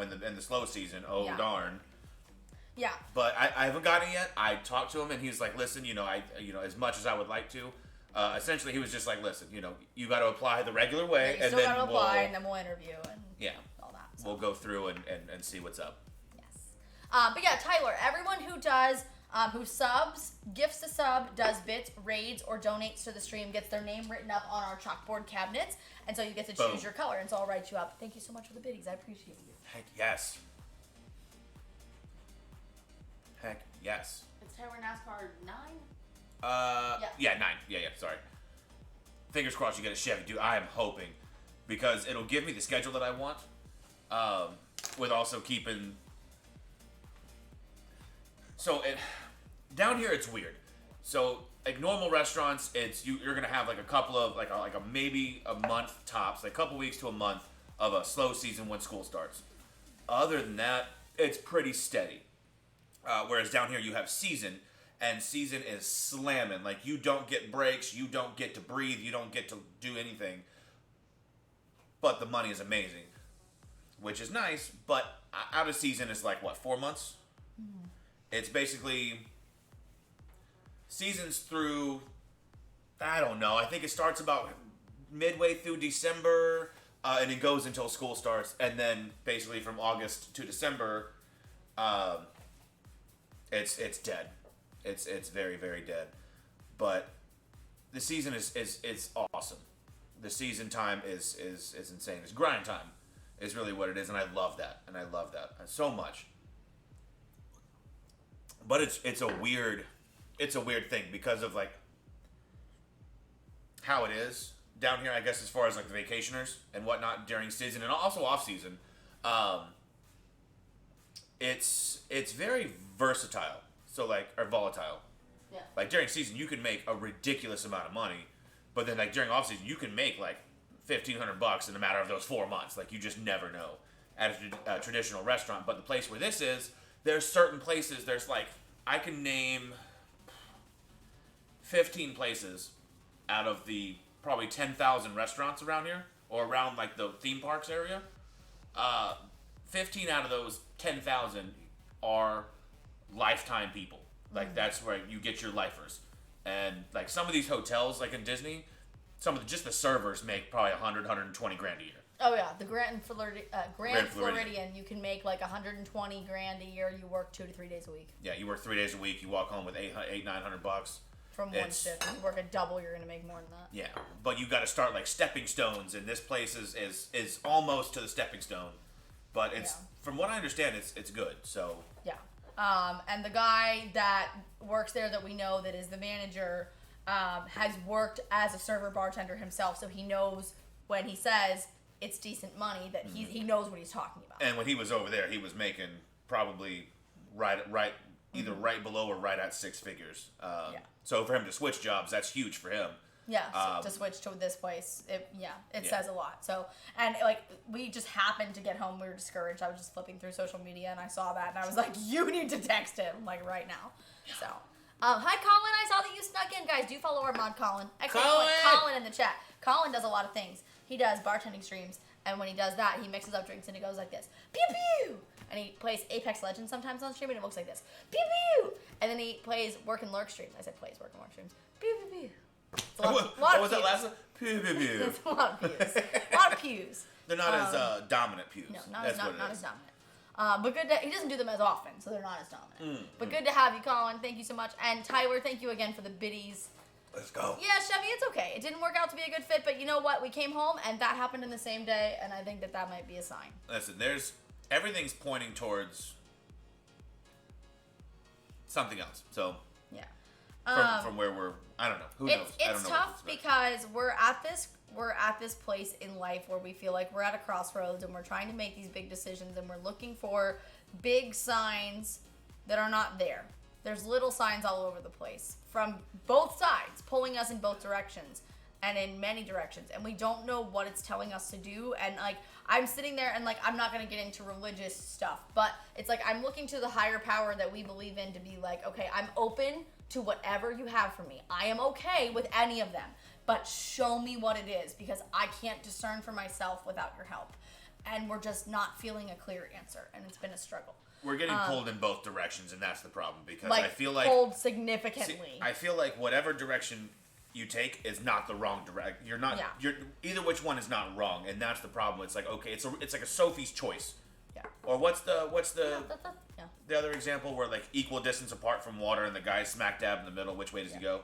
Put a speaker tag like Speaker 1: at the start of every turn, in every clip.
Speaker 1: in the slow season. Oh darn.
Speaker 2: Yeah.
Speaker 1: But I haven't gotten it yet. I talked to him and he was like, listen, as much as I would like to, essentially he was just like, listen, you got to apply the regular way,
Speaker 2: and then apply, and then we'll interview and all that. So.
Speaker 1: We'll go through and see what's up.
Speaker 2: Yes. But yeah, Tyler, everyone who does. Who subs, gifts a sub, does bits, raids, or donates to the stream, gets their name written up on our chalkboard cabinets, and so you get to choose your color, and so I'll write you up. Thank you so much for the biddies. I appreciate you.
Speaker 1: Heck yes. Heck yes.
Speaker 2: It's Tyler NASCAR 9?
Speaker 1: Yeah, 9. Yeah, sorry. Fingers crossed you get a Chevy, dude. I am hoping, because it'll give me the schedule that I want, with also keeping... So, down here it's weird. So, like normal restaurants, you're gonna have like a couple of like a maybe a month tops, like a couple weeks to a month of a slow season when school starts. Other than that, it's pretty steady. Whereas down here you have season, and season is slamming. Like you don't get breaks, you don't get to breathe, you don't get to do anything. But the money is amazing, which is nice. But out of season is like what, 4 months? Mm-hmm. It's basically seasons through, I don't know, I think it starts about midway through December, and it goes until school starts, and then basically from August to December, it's dead. It's very, very dead. But the season is awesome. The season time is insane. It's grind time is really what it is, and I love that. So much. But it's a weird thing because of like how it is down here, I guess, as far as like the vacationers and whatnot during season and also off season. It's very versatile. So like, or volatile.
Speaker 2: Yeah. Like
Speaker 1: during season you can make a ridiculous amount of money, but then like during off season you can make like $1,500 in a matter of those 4 months. Like you just never know at a traditional restaurant. But the place where this is, there's certain places, there's like, I can name 15 places out of the probably 10,000 restaurants around here, or around like the theme parks area. 15 out of those 10,000 are lifetime people. Like that's where you get your lifers. And like some of these hotels, like in Disney, just the servers make probably 120 grand a year.
Speaker 2: Oh yeah, the Grand Floridian, you can make like 120 grand a year. You work 2 to 3 days a week.
Speaker 1: Yeah, you work 3 days a week. You walk home with $800-900
Speaker 2: from one shift. You work a double, you're gonna make more than that.
Speaker 1: Yeah, but you got to start like stepping stones, and this place is almost to the stepping stone. But it's from what I understand, it's good. So
Speaker 2: yeah, and the guy that works there that we know that is the manager has worked as a server bartender himself, so he knows when he says it's decent money that he knows what he's talking about.
Speaker 1: And when he was over there, he was making probably either right below or right at 6 figures. So for him to switch jobs, that's huge for him.
Speaker 2: Yeah, so to switch to this place, it says a lot. So, and like, we just happened to get home, we were discouraged. I was just flipping through social media and I saw that and I was like, you need to text him, like, right now. So, hi Colin, I saw that you snuck in. Guys, do follow our mod Colin. Colin in the chat. Colin does a lot of things. He does bartending streams, and when he does that, he mixes up drinks and it goes like this. Pew pew! And he plays Apex Legends sometimes on stream and it looks like this. Pew pew! And then he plays Work and Lurk streams. I said plays Work and Lurk streams. Pew pew pew.
Speaker 1: What was that last one? Pew pew pew.
Speaker 2: That's a lot of pews. A lot of pews.
Speaker 1: They're not as dominant pews.
Speaker 2: No, not as dominant. But good he doesn't do them as often, so they're not as dominant. But good to have you, Colin. Thank you so much. And Tyler, thank you again for the biddies.
Speaker 1: Let's go.
Speaker 2: Yeah, Chevy, it's okay. It didn't work out to be a good fit, but you know what? We came home, and that happened in the same day, and I think that might be a sign.
Speaker 1: Listen, everything's pointing towards something else. So
Speaker 2: yeah,
Speaker 1: from where I don't know. Who knows?
Speaker 2: It's tough because we're at this place in life where we feel like we're at a crossroads, and we're trying to make these big decisions, and we're looking for big signs that are not there. There's little signs all over the place from both sides, pulling us in both directions and in many directions. And we don't know what it's telling us to do. And like, I'm sitting there and like, I'm not going to get into religious stuff, but it's like, I'm looking to the higher power that we believe in to be like, okay, I'm open to whatever you have for me. I am okay with any of them, but show me what it is because I can't discern for myself without your help. and we're just not feeling a clear answer, and it's been a struggle.
Speaker 1: We're getting pulled in both directions, and that's the problem, because
Speaker 2: Like,
Speaker 1: I feel like
Speaker 2: pulled significantly.
Speaker 1: I feel like whatever direction you take is not the wrong direction. You're not.
Speaker 2: Yeah.
Speaker 1: You're either which one is not wrong, and that's the problem. It's like, okay, it's like a Sophie's choice.
Speaker 2: Yeah.
Speaker 1: Or what's the
Speaker 2: Yeah.
Speaker 1: the other example where, like, equal distance apart from water, and the guy's smack dab in the middle? Which way does he go?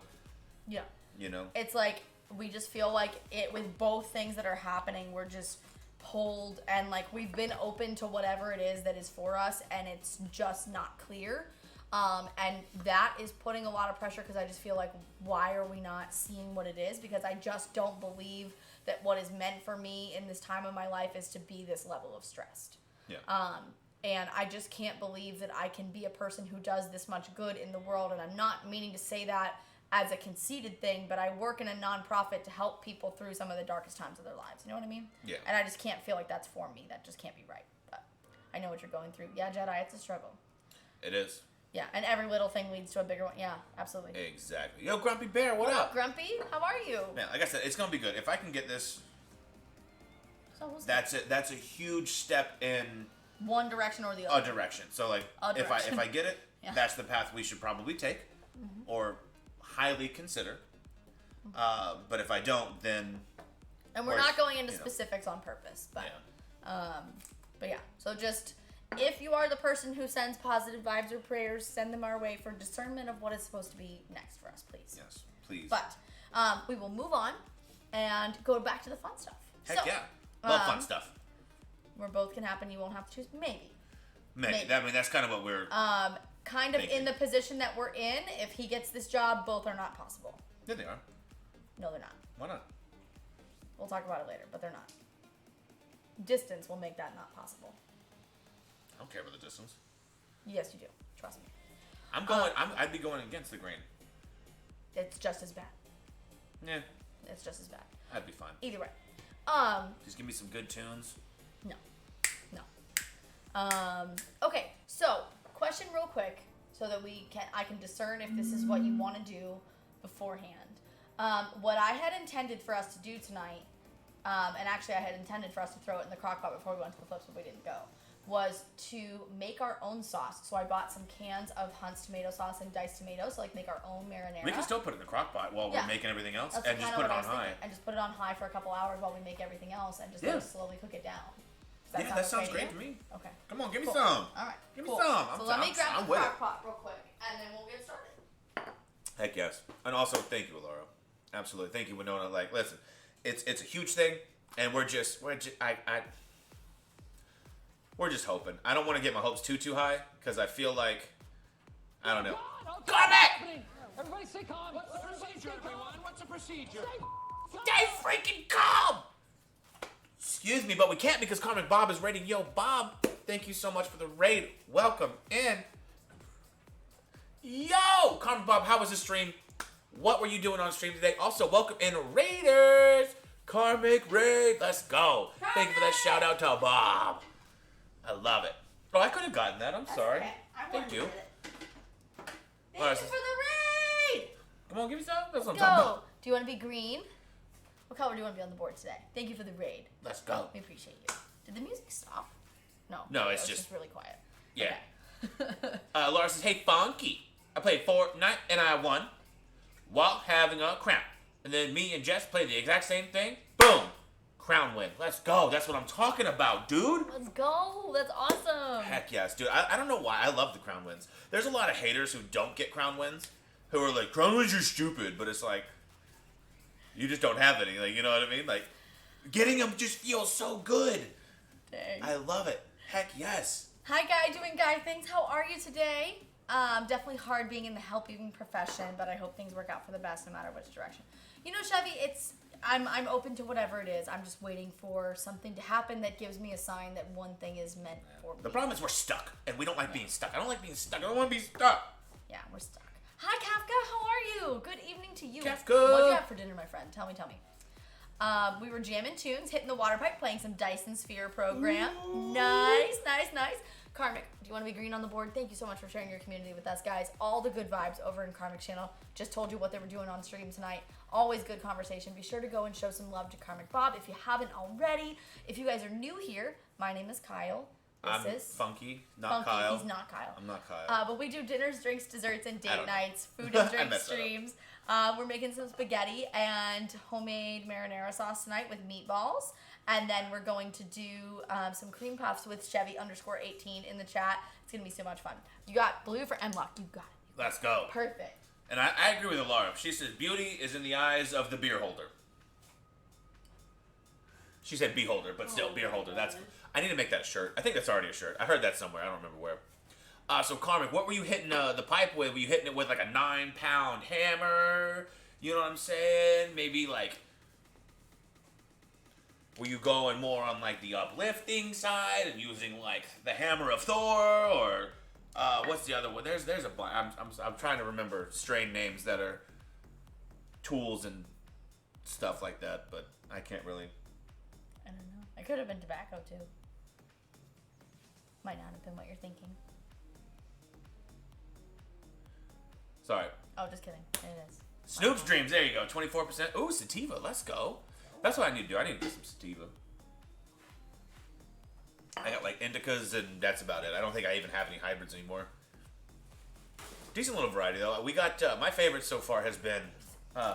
Speaker 2: Yeah.
Speaker 1: You know.
Speaker 2: It's like we just feel like it with both things that are happening. We're just pulled, and like we've been open to whatever it is that is for us, and it's just not clear. And that is putting a lot of pressure, because I just feel like, why are we not seeing what it is? Because I just don't believe that what is meant for me in this time of my life is to be this level of stressed.
Speaker 1: Yeah.
Speaker 2: And I just can't believe that I can be a person who does this much good in the world. And I'm not meaning to say that as a conceited thing, but I work in a nonprofit to help people through some of the darkest times of their lives. You know what I mean?
Speaker 1: Yeah.
Speaker 2: And I just can't feel like that's for me. That just can't be right. But I know what you're going through. Yeah, Jedi, it's a struggle.
Speaker 1: It is.
Speaker 2: Yeah, and every little thing leads to a bigger one. Yeah, absolutely.
Speaker 1: Exactly. Yo, Grumpy Bear, what up?
Speaker 2: Grumpy? How are you?
Speaker 1: Man, like I said, it's gonna be good. If I can get this,
Speaker 2: So we'll see.
Speaker 1: that's it. That's a huge step in
Speaker 2: One direction or the
Speaker 1: a
Speaker 2: other.
Speaker 1: direction. So, like,
Speaker 2: A direction.
Speaker 1: if I get it,
Speaker 2: Yeah.
Speaker 1: that's the path we should probably take, or highly consider. But if I don't, then
Speaker 2: And we're
Speaker 1: Or,
Speaker 2: not going into
Speaker 1: you know.
Speaker 2: specifics on purpose, but
Speaker 1: yeah.
Speaker 2: but yeah. So just, if you are the person who sends positive vibes or prayers, send them our way for discernment of what is supposed to be next for us, please.
Speaker 1: Yes, please.
Speaker 2: But we will move on and go back to the fun stuff.
Speaker 1: Heck
Speaker 2: So,
Speaker 1: yeah, love fun stuff.
Speaker 2: Where both can happen, you won't have to choose. Maybe.
Speaker 1: Maybe. I mean, that's kind of what we're.
Speaker 2: Kind of
Speaker 1: Thinking.
Speaker 2: in the position that we're in. If he gets this job, both are not possible.
Speaker 1: Yeah, they are.
Speaker 2: No, they're not.
Speaker 1: Why not?
Speaker 2: We'll talk about it later, but they're not. Distance will make that not possible.
Speaker 1: I don't care about the distance.
Speaker 2: Yes, you do. Trust me.
Speaker 1: I'm going. I'd be going against the grain.
Speaker 2: It's just as bad.
Speaker 1: Yeah,
Speaker 2: It's just as bad.
Speaker 1: I'd be fine.
Speaker 2: Either way.
Speaker 1: Just give me some good tunes.
Speaker 2: No. Okay, so question real quick so that I can discern if this is what you want to do beforehand. What I had intended for us to do tonight, and actually I had intended for us to throw it in the crock pot before we went to the flips, but we didn't go, was to make our own sauce. So I bought some cans of Hunt's tomato sauce and diced tomatoes, so like make our own marinara.
Speaker 1: We can still put it in the crock pot while
Speaker 2: Yeah.
Speaker 1: we're making everything else,
Speaker 2: That's
Speaker 1: and just
Speaker 2: kinda
Speaker 1: put it
Speaker 2: what I
Speaker 1: on
Speaker 2: was
Speaker 1: high.
Speaker 2: thinking. And just put it on high for a couple hours while we make everything else, and just
Speaker 1: Yeah.
Speaker 2: let it slowly cook it down. Does
Speaker 1: Yeah, that sounds
Speaker 2: okay
Speaker 1: great
Speaker 2: you?
Speaker 1: to me.
Speaker 2: Okay.
Speaker 1: Come on, give me
Speaker 2: Cool.
Speaker 1: some.
Speaker 2: All right.
Speaker 1: Give
Speaker 2: cool.
Speaker 1: me some.
Speaker 2: So let me grab
Speaker 1: I'm
Speaker 2: the
Speaker 1: with
Speaker 2: crock
Speaker 1: it.
Speaker 2: pot real quick, and then we'll get started.
Speaker 1: Heck yes. And also, thank you, Laura. Absolutely, thank you, Winona. Like, listen, it's a huge thing, and we're just hoping. I don't want to get my hopes too high, because I feel like, I don't know.
Speaker 3: Comment! Everybody stay calm. What's the procedure, everyone? What's the procedure?
Speaker 1: Stay freaking calm! Excuse me, but we can't because Comic Bob is raiding. Yo, Bob, thank you so much for the raid. Welcome in. Yo, Comic Bob, how was the stream? What were you doing on stream today? Also, welcome in, Raiders. Karmic Raid, let's go. Thank you for that shout out to Bob. I love it. Oh, I could have gotten that. I'm sorry.
Speaker 2: Okay. I
Speaker 1: Thank
Speaker 2: wanted
Speaker 1: you.
Speaker 2: it. Thank
Speaker 1: Alright,
Speaker 2: you
Speaker 1: so-
Speaker 2: for the raid!
Speaker 1: Come on, give me some. That's what I'm talking
Speaker 2: Go!
Speaker 1: about.
Speaker 2: Do you want to be green? What color do you want to be on the board today? Thank you for the raid.
Speaker 1: Let's go.
Speaker 2: We appreciate you. Did the music stop? No.
Speaker 1: No,
Speaker 2: it
Speaker 1: it's
Speaker 2: was
Speaker 1: just-
Speaker 2: really quiet.
Speaker 1: Yeah.
Speaker 2: Okay.
Speaker 1: Laura says, hey, Funky. I played Fortnite and I won while having a crown. And then me and Jess played the exact same thing. Boom. Crown win. Let's go. That's what I'm talking about, dude.
Speaker 2: Let's go. That's awesome.
Speaker 1: Heck yes, dude. I don't know why. I love the crown wins. There's a lot of haters who don't get crown wins, who are like, crown wins are stupid. But it's like, you just don't have any. Like, you know what I mean? Like, getting them just feels so good.
Speaker 2: Dang.
Speaker 1: I love it. Heck yes.
Speaker 2: Hi, Guy doing Guy things. How are you today? Definitely hard being in the helping profession, but I hope things work out for the best no matter which direction. You know, Chevy, I'm open to whatever it is. I'm just waiting for something to happen that gives me a sign that one thing is meant for me.
Speaker 1: The problem is we're stuck, and we don't like being stuck. I don't like being stuck. I don't want to be stuck.
Speaker 2: Yeah, we're stuck. Hi, Kafka. How are you? Good evening to you.
Speaker 1: Kafka.
Speaker 2: What'd you have for dinner, my friend? Tell me. We were jamming tunes, hitting the water pipe, playing some Dyson Sphere program.
Speaker 1: Ooh.
Speaker 2: Nice. Karmic, do you want to be green on the board? Thank you so much for sharing your community with us, guys. All the good vibes over in Karmic's channel. Just told you what they were doing on stream tonight. Always good conversation. Be sure to go and show some love to Karmic Bob if you haven't already. If you guys are new here, My name is Kyle.
Speaker 1: I'm
Speaker 2: This is
Speaker 1: Funky, not Kyle.
Speaker 2: He's not Kyle.
Speaker 1: I'm not Kyle.
Speaker 2: But we do dinners, drinks, desserts, and
Speaker 1: I
Speaker 2: date
Speaker 1: don't know.
Speaker 2: nights, food and
Speaker 1: I
Speaker 2: drink
Speaker 1: messed that up.
Speaker 2: streams. We're making some spaghetti and homemade marinara sauce tonight with meatballs. And then we're going to do some cream puffs with Chevy_18 in the chat. It's going to be so much fun. You got blue for M-Lock. You got it.
Speaker 1: Let's go.
Speaker 2: Perfect.
Speaker 1: And I agree with Laura. She says beauty is in the eyes of the beer holder. She said beholder, but still beer holder. That's. I need to make that a shirt. I think that's already a shirt. I heard that somewhere. I don't remember where. So Carmen, what were you hitting the pipe with? Were you hitting it with like a 9-pound hammer? You know what I'm saying? Maybe like. Were you going more on like the uplifting side and using like the hammer of Thor, or what's the other one? There's a bunch. I'm trying to remember strain names that are tools and stuff like that, but I can't really.
Speaker 2: I don't know. It could have been tobacco too. Might not have been what you're thinking.
Speaker 1: Sorry.
Speaker 2: Oh, just kidding. It is.
Speaker 1: Snoop's Dreams. There you go. 24%. Ooh, sativa. Let's go. That's what I need to do. I need to get some sativa. I got like indicas and that's about it. I don't think I even have any hybrids anymore. Decent little variety though. We got my favorite so far has been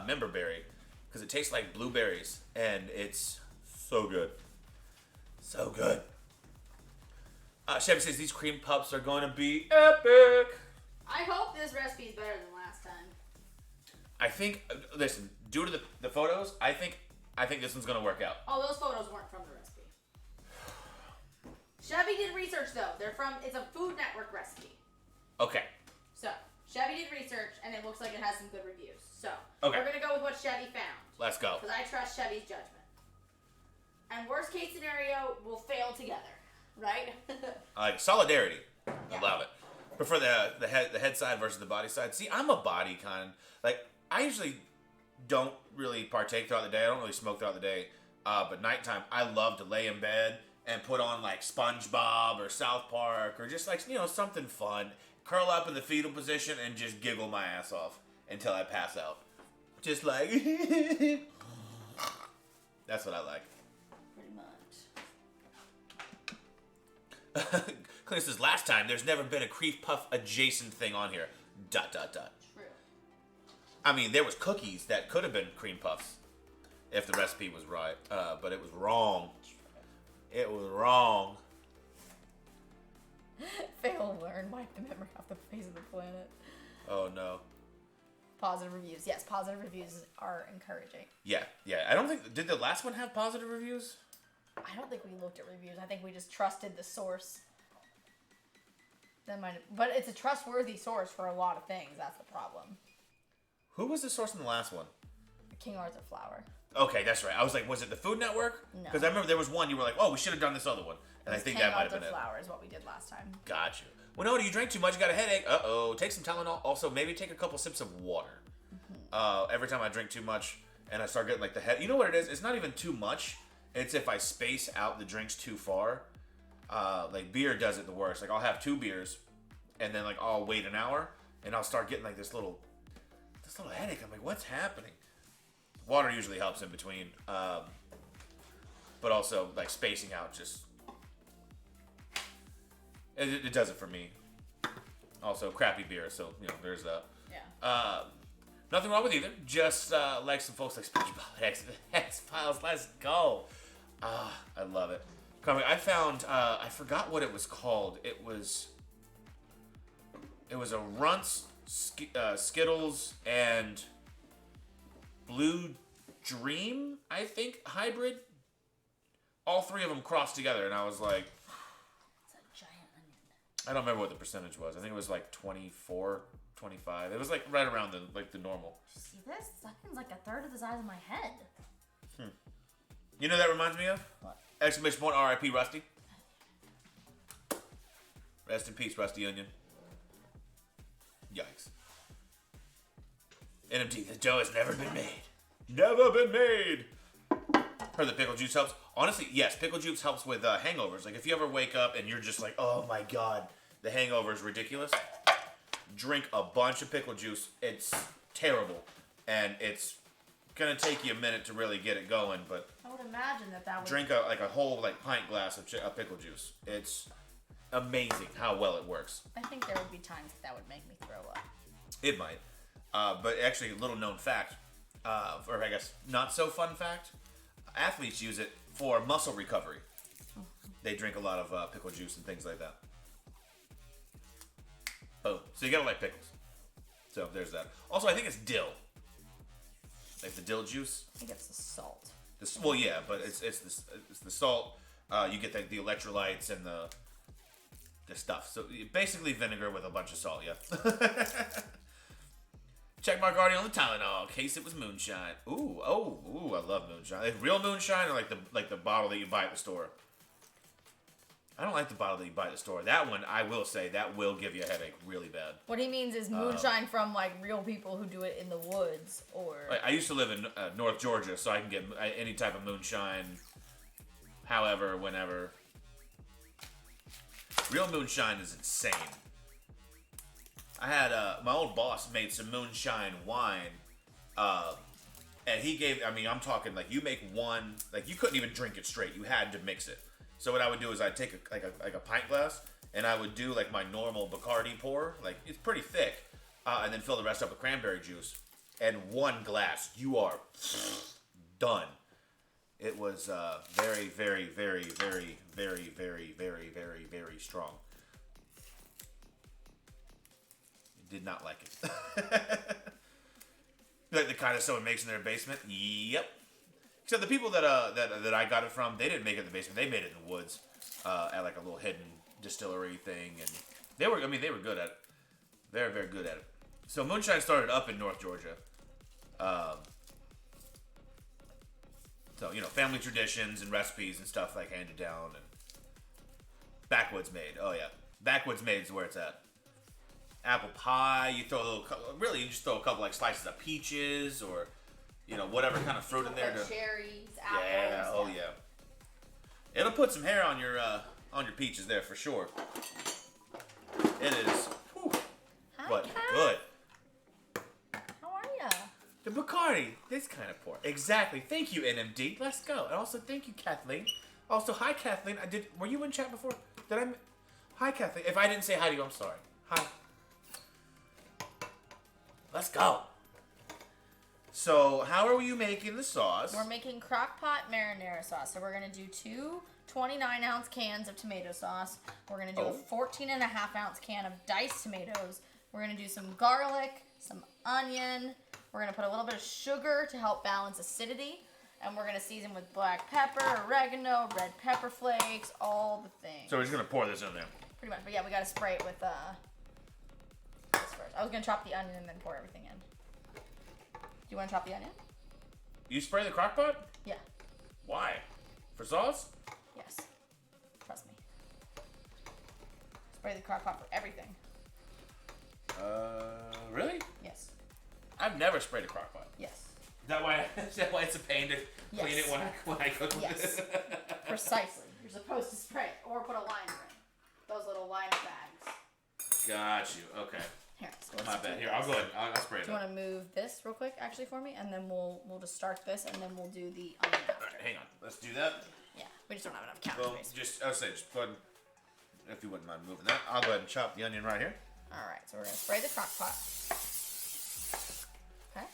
Speaker 1: member berry because it tastes like blueberries and it's so good. So good. Chevy says these cream puffs are going to be epic.
Speaker 2: I hope this recipe is better than last time.
Speaker 1: I think. Listen, due to the photos, I think this one's gonna work out.
Speaker 2: Oh, those photos weren't from the recipe. Chevy did research though. It's a Food Network recipe.
Speaker 1: Okay.
Speaker 2: So, Chevy did research and it looks like it has some good reviews. So,
Speaker 1: Okay.
Speaker 2: we're going to go with what Chevy found.
Speaker 1: Let's go.
Speaker 2: Because I trust Chevy's judgment. And worst case scenario, we'll fail together. Right?
Speaker 1: Like solidarity.
Speaker 2: Yeah.
Speaker 1: I love it. Prefer the head side versus the body side. See, I'm a body kind. Like I usually don't really partake throughout the day. I don't really smoke throughout the day. But nighttime, I love to lay in bed and put on like SpongeBob or South Park or just like something fun. Curl up in the fetal position and just giggle my ass off until I pass out. Just like that's what I like.
Speaker 2: Pretty much.
Speaker 1: Clint says, last time, there's never been a cream puff adjacent thing on here. ...
Speaker 2: True.
Speaker 1: I mean, there was cookies that could have been cream puffs if the recipe was right, but it was wrong. It was wrong.
Speaker 2: Fail, learn, wipe the memory off the face of the planet.
Speaker 1: Oh, no.
Speaker 2: Positive reviews. Yes, positive reviews are encouraging.
Speaker 1: Yeah. I don't think... Did the last one have positive reviews?
Speaker 2: I don't think we looked at reviews. I think we just trusted the source. But it's a trustworthy source for a lot of things. That's the problem.
Speaker 1: Who was the source in the last one?
Speaker 2: King Arthur Flour.
Speaker 1: Okay, that's right. I was like, was it the Food Network?
Speaker 2: No.
Speaker 1: Because I remember there was one you were like, oh, we should have done this other one. And I think that might have been it.
Speaker 2: King Arthur Flour is what we did last time.
Speaker 1: Got you. Well, no, you drank too much, you got a headache. Uh-oh. Take some Tylenol. Also, maybe take a couple sips of water. Every time I drink too much and I start getting like the head. You know what it is? It's not even too much. It's if I space out the drinks too far. Like beer does it the worst. Like I'll have 2 beers and then like I'll wait an hour and I'll start getting like this little headache. I'm like, what's happening? Water usually helps in between. But also like spacing out just it does it for me. Also crappy beer, so there's that.
Speaker 2: Yeah.
Speaker 1: Nothing wrong with either. Just like some folks like SpongeBob X-Files. Let's go. I love it. Carmen, I found I forgot what it was called. It was a Runts, Skittles, and Blue Dream, I think, hybrid. All 3 of them crossed together, and I was like,
Speaker 2: It's a giant onion.
Speaker 1: I don't remember what the percentage was. I think it was like 24, 25. It was like right around the normal.
Speaker 2: See this? This onion's like a third of the size of my head.
Speaker 1: You know what that reminds me of?
Speaker 2: What?
Speaker 1: Exclamation point R.I.P. Rusty. Rest in peace, Rusty Onion. Yikes. NMT, the dough has never been made. Never been made. Heard that pickle juice helps. Honestly, yes, pickle juice helps with hangovers. Like if you ever wake up and you're just like, oh my god, the hangover is ridiculous. Drink a bunch of pickle juice. It's terrible. And it's gonna take you a minute to really get it going, but
Speaker 2: How would imagine that would...
Speaker 1: Drink a whole pint glass of pickle juice. It's amazing how well it works.
Speaker 2: I think there would be times that would make me throw up.
Speaker 1: It might. But actually, a little known fact, or I guess not so fun fact, athletes use it for muscle recovery. They drink a lot of pickle juice and things like that. Boom. So you gotta like pickles. So there's that. Also, I think it's dill. Like the dill juice.
Speaker 2: I think it's the salt.
Speaker 1: Well, yeah, but it's the salt. You get the electrolytes and the stuff. So basically vinegar with a bunch of salt, yeah. Check mark already on the Tylenol in case it was moonshine. Ooh, I love moonshine. Like real moonshine or like the bottle that you buy at the store? I don't like the bottle that you buy at the store. That one, I will say, that will give you a headache really bad.
Speaker 2: What he means is moonshine from real people who do it in the woods, or...
Speaker 1: I used to live in North Georgia, so I can get any type of moonshine, however, whenever. Real moonshine is insane. I had my old boss made some moonshine wine, and he gave. I mean, I'm talking you make one. You couldn't even drink it straight. You had to mix it. So what I would do is I'd take a pint glass, and I would do my normal Bacardi pour. It's pretty thick, and then fill the rest up with cranberry juice. And one glass, you are done. It was very, very, very, very, very, very, very, very, very strong. Did not like it. Like the kind of someone makes in their basement. Yep. Except the people that I got it from, they didn't make it in the basement. They made it in the woods, at a little hidden distillery thing, and they were good at it. Very, very good at it. So moonshine started up in North Georgia. So family traditions and recipes and stuff handed down, and backwoods made. Oh yeah, backwoods made is where it's at. Apple pie, you throw you just throw a couple slices of peaches or whatever kind of fruit in there.
Speaker 2: Cherries, apples.
Speaker 1: Yeah, oh yeah. It'll put some hair on your peaches there for sure. It is. Whew,
Speaker 2: Hi,
Speaker 1: but
Speaker 2: Kat.
Speaker 1: good.
Speaker 2: How are ya?
Speaker 1: The Bacardi, this kind of pour. Exactly. Thank you, NMD. Let's go. And also thank you, Kathleen. Also, hi, Kathleen. Were you in chat before? Hi, Kathleen. If I didn't say hi to you, I'm sorry. Hi. Let's go. So, how are you making the sauce?
Speaker 2: We're making crock-pot marinara sauce. So we're going to do two 29-ounce cans of tomato sauce. We're going to do a 14.5-ounce can of diced tomatoes. We're going to do some garlic, some onion. We're going to put a little bit of sugar to help balance acidity. And we're going to season with black pepper, oregano, red pepper flakes, all the things.
Speaker 1: So we're just going to pour this in there.
Speaker 2: Pretty much. But yeah, we got to spray it with this first. I was going to chop the onion and then pour everything in. Do you want to chop the onion?
Speaker 1: You spray the crock pot?
Speaker 2: Yeah.
Speaker 1: Why? For sauce?
Speaker 2: Yes. Trust me. Spray the crock pot for everything.
Speaker 1: Really?
Speaker 2: Yes.
Speaker 1: I've never sprayed a crock pot.
Speaker 2: Yes.
Speaker 1: Is that why it's a pain to clean it when I cook with
Speaker 2: Yes.
Speaker 1: it?
Speaker 2: Precisely. You're supposed to spray it or put a liner in. Those little liner bags.
Speaker 1: Got you. Okay.
Speaker 2: Here.
Speaker 1: My bad. Here, I'll go ahead. I'll spray it.
Speaker 2: Do you want to move this real quick, actually, for me? And then we'll just start this, and then we'll do the onion after.
Speaker 1: Alright, hang on. Let's do that.
Speaker 2: Yeah. We just don't have enough counter
Speaker 1: Well,
Speaker 2: space.
Speaker 1: just go ahead. If you wouldn't mind moving that, I'll go ahead and chop the onion right here.
Speaker 2: All right. So we're gonna spray the crock pot. Okay.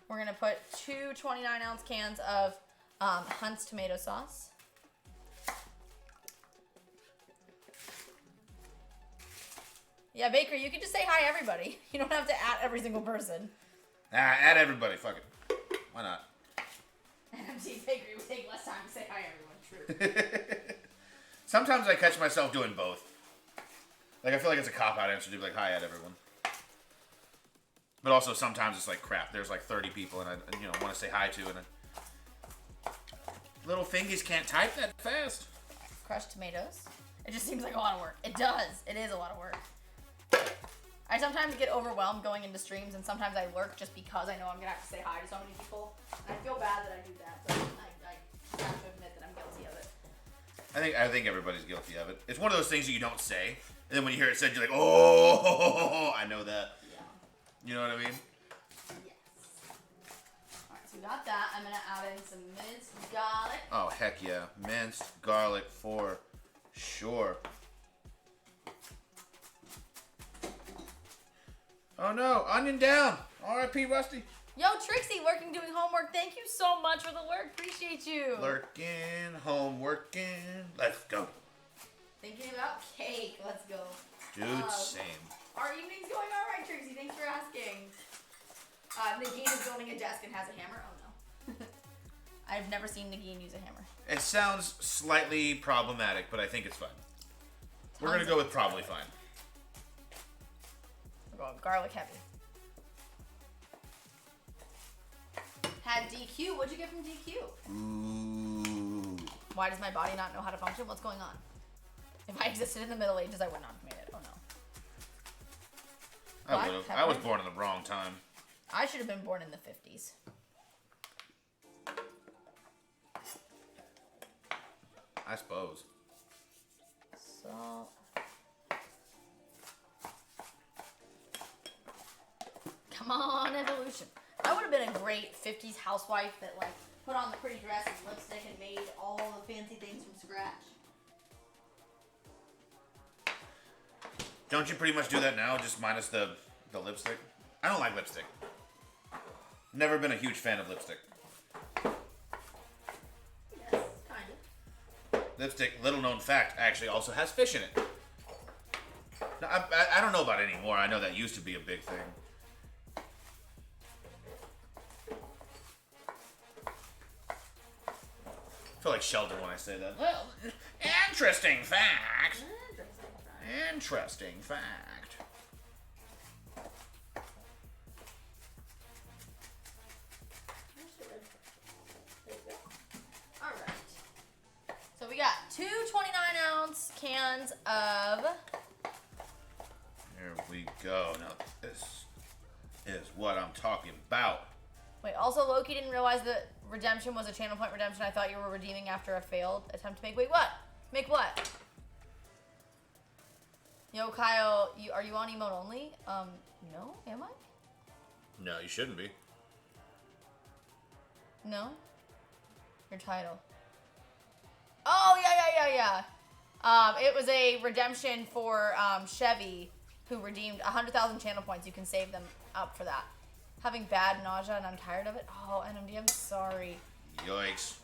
Speaker 2: We're gonna put two 29-ounce cans of Hunt's tomato sauce. Yeah, Baker, you can just say hi, everybody. You don't have to add every single person.
Speaker 1: Add everybody. Fuck it. Why not?
Speaker 2: And I'm seeing Baker, it would take less time to say hi, everyone. True.
Speaker 1: Sometimes I catch myself doing both. I feel like it's a cop-out answer to be hi, add everyone. But also sometimes it's crap. There's 30 people and I want to say hi to, and little fingies can't type that fast.
Speaker 2: Crushed tomatoes. It just seems like a lot of work. It does. It is a lot of work. I sometimes get overwhelmed going into streams, and sometimes I lurk just because I know I'm gonna have to say hi to so many people. And I feel bad that I do that, but I have to admit that I'm guilty of it.
Speaker 1: I think everybody's guilty of it. It's one of those things that you don't say, and then when you hear it said, you're like, oh, I know that.
Speaker 2: Yeah.
Speaker 1: You know what I mean?
Speaker 2: Yes. Alright, so we we got that. I'm gonna add in some minced garlic.
Speaker 1: Oh, heck yeah. Minced garlic for sure. Oh no, onion down. R.I.P. Rusty.
Speaker 2: Yo, Trixie, working, doing homework. Thank you so much for the work. Appreciate you.
Speaker 1: Lurking, home working. Let's go.
Speaker 2: Thinking about cake. Let's go.
Speaker 1: Dude, same.
Speaker 2: Our evening's going all right, Trixie. Thanks for asking. Nagin is building a desk and has a hammer. Oh no. I've never seen Nagin use a hammer.
Speaker 1: It sounds slightly problematic, but I think it's fine. We're going to go with probably fine.
Speaker 2: We're going garlic heavy. Had DQ. What'd you get from DQ?
Speaker 1: Ooh.
Speaker 2: Why does my body not know how to function? What's going on? If I existed in the Middle Ages, I would not have made it. Oh no.
Speaker 1: I would have. I was born in the wrong time.
Speaker 2: I should have been born in the 50s.
Speaker 1: I suppose.
Speaker 2: So... Come on, evolution. I would have been a great 50s housewife that, like, put on the pretty dress and lipstick and made all the fancy things from scratch.
Speaker 1: Don't you pretty much do that now, just minus the lipstick? I don't like lipstick. Never been a huge fan of lipstick.
Speaker 2: Yes, kind of.
Speaker 1: Lipstick, little known fact, actually also has fish in it. Now, I don't know about it anymore. I know that used to be a big thing. I feel like Sheldon when I say that. Well, interesting fact. Interesting fact.
Speaker 2: Alright. So we got two 29-ounce cans of...
Speaker 1: Here we go. Now, this is what I'm talking about.
Speaker 2: Wait, also Loki didn't realize that redemption was a channel point redemption. I thought you were redeeming after a failed attempt to make... Wait, what? Make what? Yo, Kyle, are you on emote only? No, am I?
Speaker 1: No, you shouldn't be.
Speaker 2: No? Your title. Oh, yeah. It was a redemption for Chevy, who redeemed 100,000 channel points. You can save them up for that. Having bad nausea and I'm tired of it. Oh, NMD, I'm sorry.
Speaker 1: Yikes.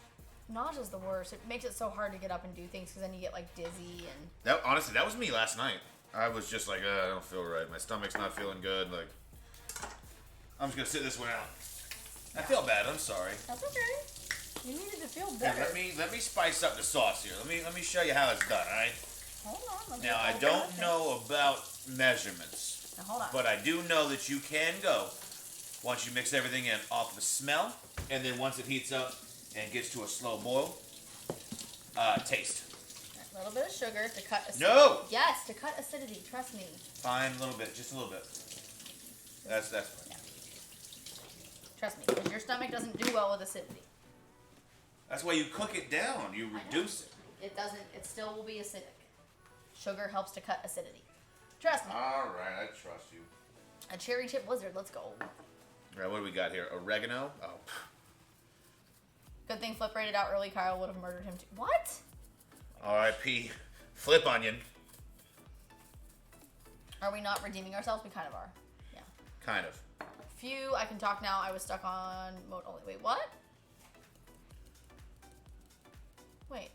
Speaker 2: Nausea's the worst. It makes it so hard to get up and do things because then you get like dizzy and...
Speaker 1: That honestly, that was me last night. I was just like, I don't feel right. My stomach's not feeling good. Like, I'm just gonna sit this one out. I feel bad. I'm sorry.
Speaker 2: That's okay. You needed to feel
Speaker 1: Here,
Speaker 2: better.
Speaker 1: let me spice up the sauce here. Let me show you how it's done. All right.
Speaker 2: Hold on.
Speaker 1: Now I don't know about measurements,
Speaker 2: Now, hold on.
Speaker 1: but I do know that you can go once you mix everything in off the smell, and then once it heats up and gets to a slow boil, taste.
Speaker 2: A little bit of sugar to cut acidity.
Speaker 1: No!
Speaker 2: Yes, to cut acidity. Trust me.
Speaker 1: Fine, a little bit, just a little bit. That's fine.
Speaker 2: Yeah. Trust me, because your stomach doesn't do well with acidity.
Speaker 1: That's why you cook it down. You reduce it.
Speaker 2: It doesn't. It still will be acidic. Sugar helps to cut acidity. Trust me.
Speaker 1: All right, I trust you.
Speaker 2: A cherry chip blizzard. Let's go.
Speaker 1: All right, what do we got here? Oregano. Oh.
Speaker 2: Good thing Flip rated out early. Kyle would have murdered him too. What?
Speaker 1: R.I.P. Flip onion.
Speaker 2: Are we not redeeming ourselves? We kind of are. Yeah.
Speaker 1: Kind of.
Speaker 2: Phew, I can talk now. I was stuck on mode only. Wait, what? Wait.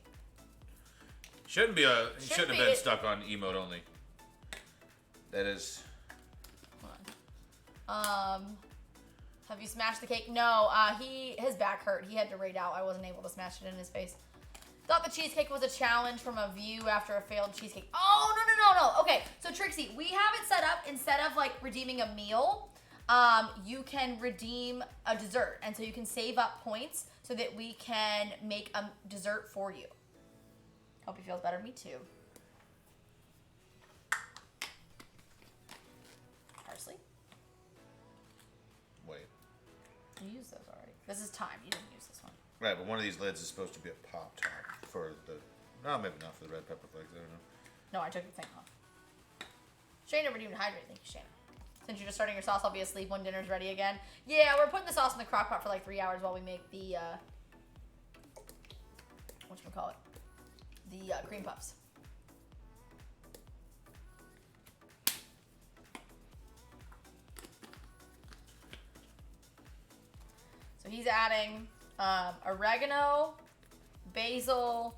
Speaker 1: Shouldn't have been
Speaker 2: it.
Speaker 1: stuck on emote only. That is.
Speaker 2: Hold on. Have you smashed the cake? No, his back hurt. He had to raid out. I wasn't able to smash it in his face. Thought the cheesecake was a challenge from a view after a failed cheesecake. Oh, no. Okay, so Trixie, we have it set up instead of like redeeming a meal, you can redeem a dessert. And so you can save up points so that we can make a dessert for you. Hope he feels better. Me too. Parsley?
Speaker 1: Wait.
Speaker 2: You used those already. This is time. You didn't use this one.
Speaker 1: Right, but one of these lids is supposed to be a pop top for the. No, maybe not for the red pepper flakes. I don't know.
Speaker 2: No, I took the thing off. Shayna redeemed hydrate. Thank you, Shayna. Since you're just starting your sauce, I'll be asleep when dinner's ready again. Yeah, we're putting the sauce in the crock pot for like 3 hours while we make the, whatchamacallit? The cream puffs. So he's adding oregano, basil,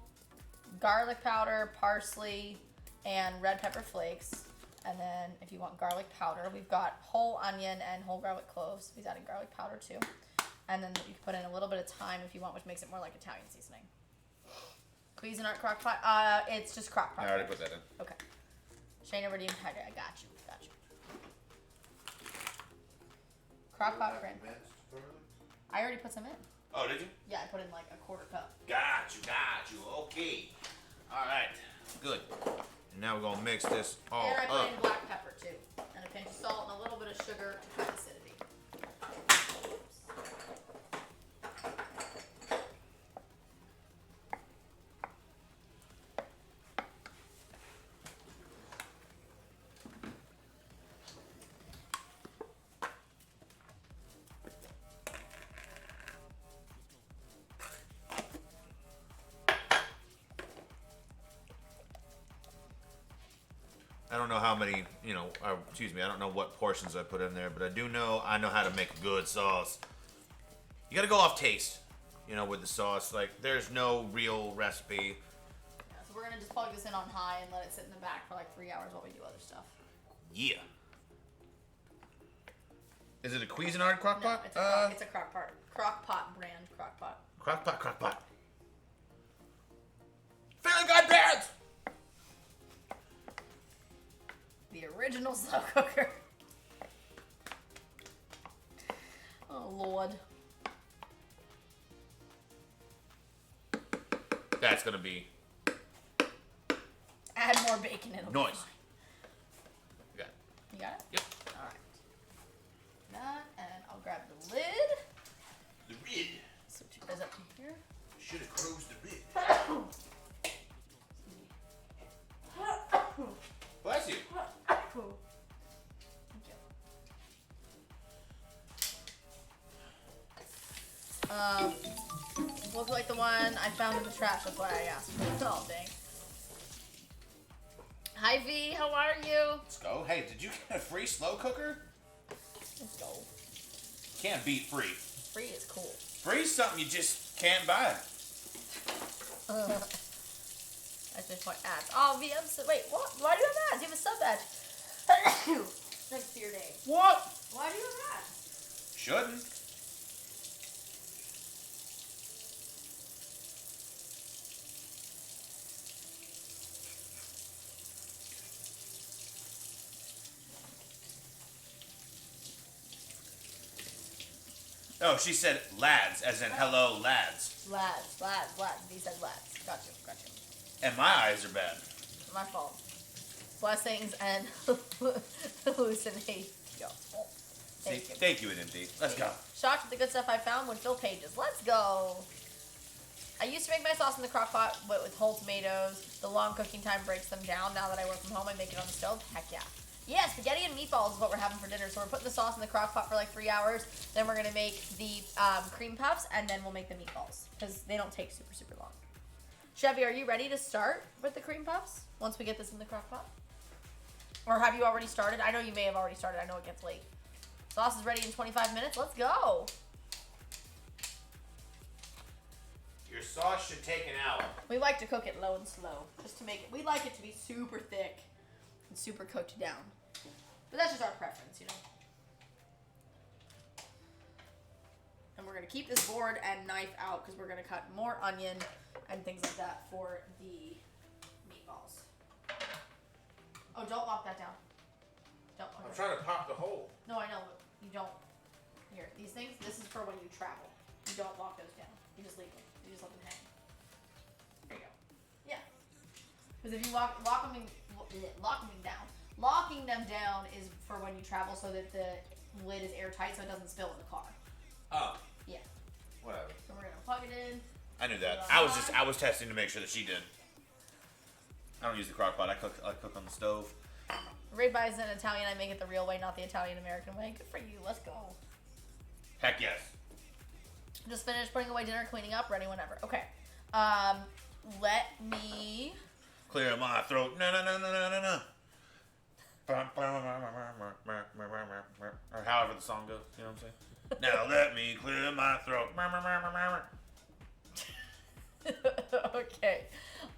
Speaker 2: garlic powder, parsley, and red pepper flakes. And then if you want garlic powder, we've got whole onion and whole garlic cloves. He's adding garlic powder too. And then you can put in a little bit of thyme if you want, which makes it more like Italian seasoning. Cuisinart crock pot. It's just crock pot.
Speaker 1: I already put that in.
Speaker 2: Okay. Shayna, ready and hydrate. I got you. Got you. Crock pot brand. I already put some in.
Speaker 1: Oh, did you?
Speaker 2: Yeah, I put in like a quarter cup.
Speaker 1: Got you. Okay. All right. Good. And now we're gonna mix this all
Speaker 2: And I put
Speaker 1: up.
Speaker 2: in black pepper too, and a pinch of salt and a little bit of sugar to cut acidity.
Speaker 1: I don't know how many, I don't know what portions I put in there, but I know how to make a good sauce. You gotta go off taste, with the sauce. Like, there's no real recipe.
Speaker 2: Yeah, so we're gonna just plug this in on high and let it sit in the back for like 3 hours while we do other stuff.
Speaker 1: Yeah. Is it a Cuisinart crock
Speaker 2: No,
Speaker 1: pot?
Speaker 2: it's a crock pot brand crock pot.
Speaker 1: Crock pot. Fairly Guy Brands!
Speaker 2: The original slow cooker. Oh Lord.
Speaker 1: That's gonna be
Speaker 2: Add more bacon in.
Speaker 1: noise. You got it.
Speaker 2: You got it?
Speaker 1: Yep.
Speaker 2: Alright. That, and I'll grab the lid.
Speaker 1: The rid.
Speaker 2: Switch you guys up to here.
Speaker 1: Should have closed the rid. Bless you.
Speaker 2: Thank you. Looks like the one I found in the trash. That's why I asked. Oh, dang. Hi, V. How are you?
Speaker 1: Let's go. Hey, did you get a free slow cooker?
Speaker 2: Let's go.
Speaker 1: Can't beat free.
Speaker 2: Free is cool.
Speaker 1: Free's something you just can't buy.
Speaker 2: That's just my ads. Oh, V, wait, what? Why do you have ads? You have a sub badge. Thanks for your name.
Speaker 1: What?
Speaker 2: Why do you have ads?
Speaker 1: Shouldn't. Oh, she said lads, as in hello lads.
Speaker 2: Lads. V said lads. Got you.
Speaker 1: And my eyes are bad.
Speaker 2: My fault. Blessings and hallucination.
Speaker 1: Thank you, NMD. Let's go.
Speaker 2: Shocked at the good stuff I found would fill pages. Let's go. I used to make my sauce in the crock pot, but with whole tomatoes. The long cooking time breaks them down. Now that I work from home, I make it on the stove. Heck yeah. Yeah, spaghetti and meatballs is what we're having for dinner. So we're putting the sauce in the crock pot for like 3 hours. Then we're going to make the cream puffs, and then we'll make the meatballs. Because they don't take super, super long. Chevy, are you ready to start with the cream puffs once we get this in the crock pot? Or have you already started? I know you may have already started. I know it gets late. Sauce is ready in 25 minutes. Let's go.
Speaker 1: Your sauce should take an hour.
Speaker 2: We like to cook it low and slow. Just to make it. We like it to be super thick and super cooked down. But that's just our preference, And we're going to keep this board and knife out because we're going to cut more onion and things like that for the meatballs. Oh, don't lock that down. Don't. Okay.
Speaker 1: I'm trying to pop the hole.
Speaker 2: No, I know, but you don't. Here, these things, this is for when you travel. You don't lock those down. You just leave them. You just let them hang. There you go. Yeah. Because if you lock them down. Locking them down is for when you travel so that the lid is airtight so it doesn't spill in the car.
Speaker 1: Oh.
Speaker 2: Yeah.
Speaker 1: Whatever.
Speaker 2: So we're going to plug it in.
Speaker 1: I knew that. I was testing to make sure that she did. I don't use the crock pot. I cook on the stove.
Speaker 2: Ray buys an Italian, I make it the real way, not the Italian-American way. Good for you. Let's go.
Speaker 1: Heck yes.
Speaker 2: Just finished putting away dinner, cleaning up, ready whenever. Okay. Let me...
Speaker 1: Clear my throat. No. Or however the song goes. You know what I'm saying? Now let me clear my throat.
Speaker 2: Okay.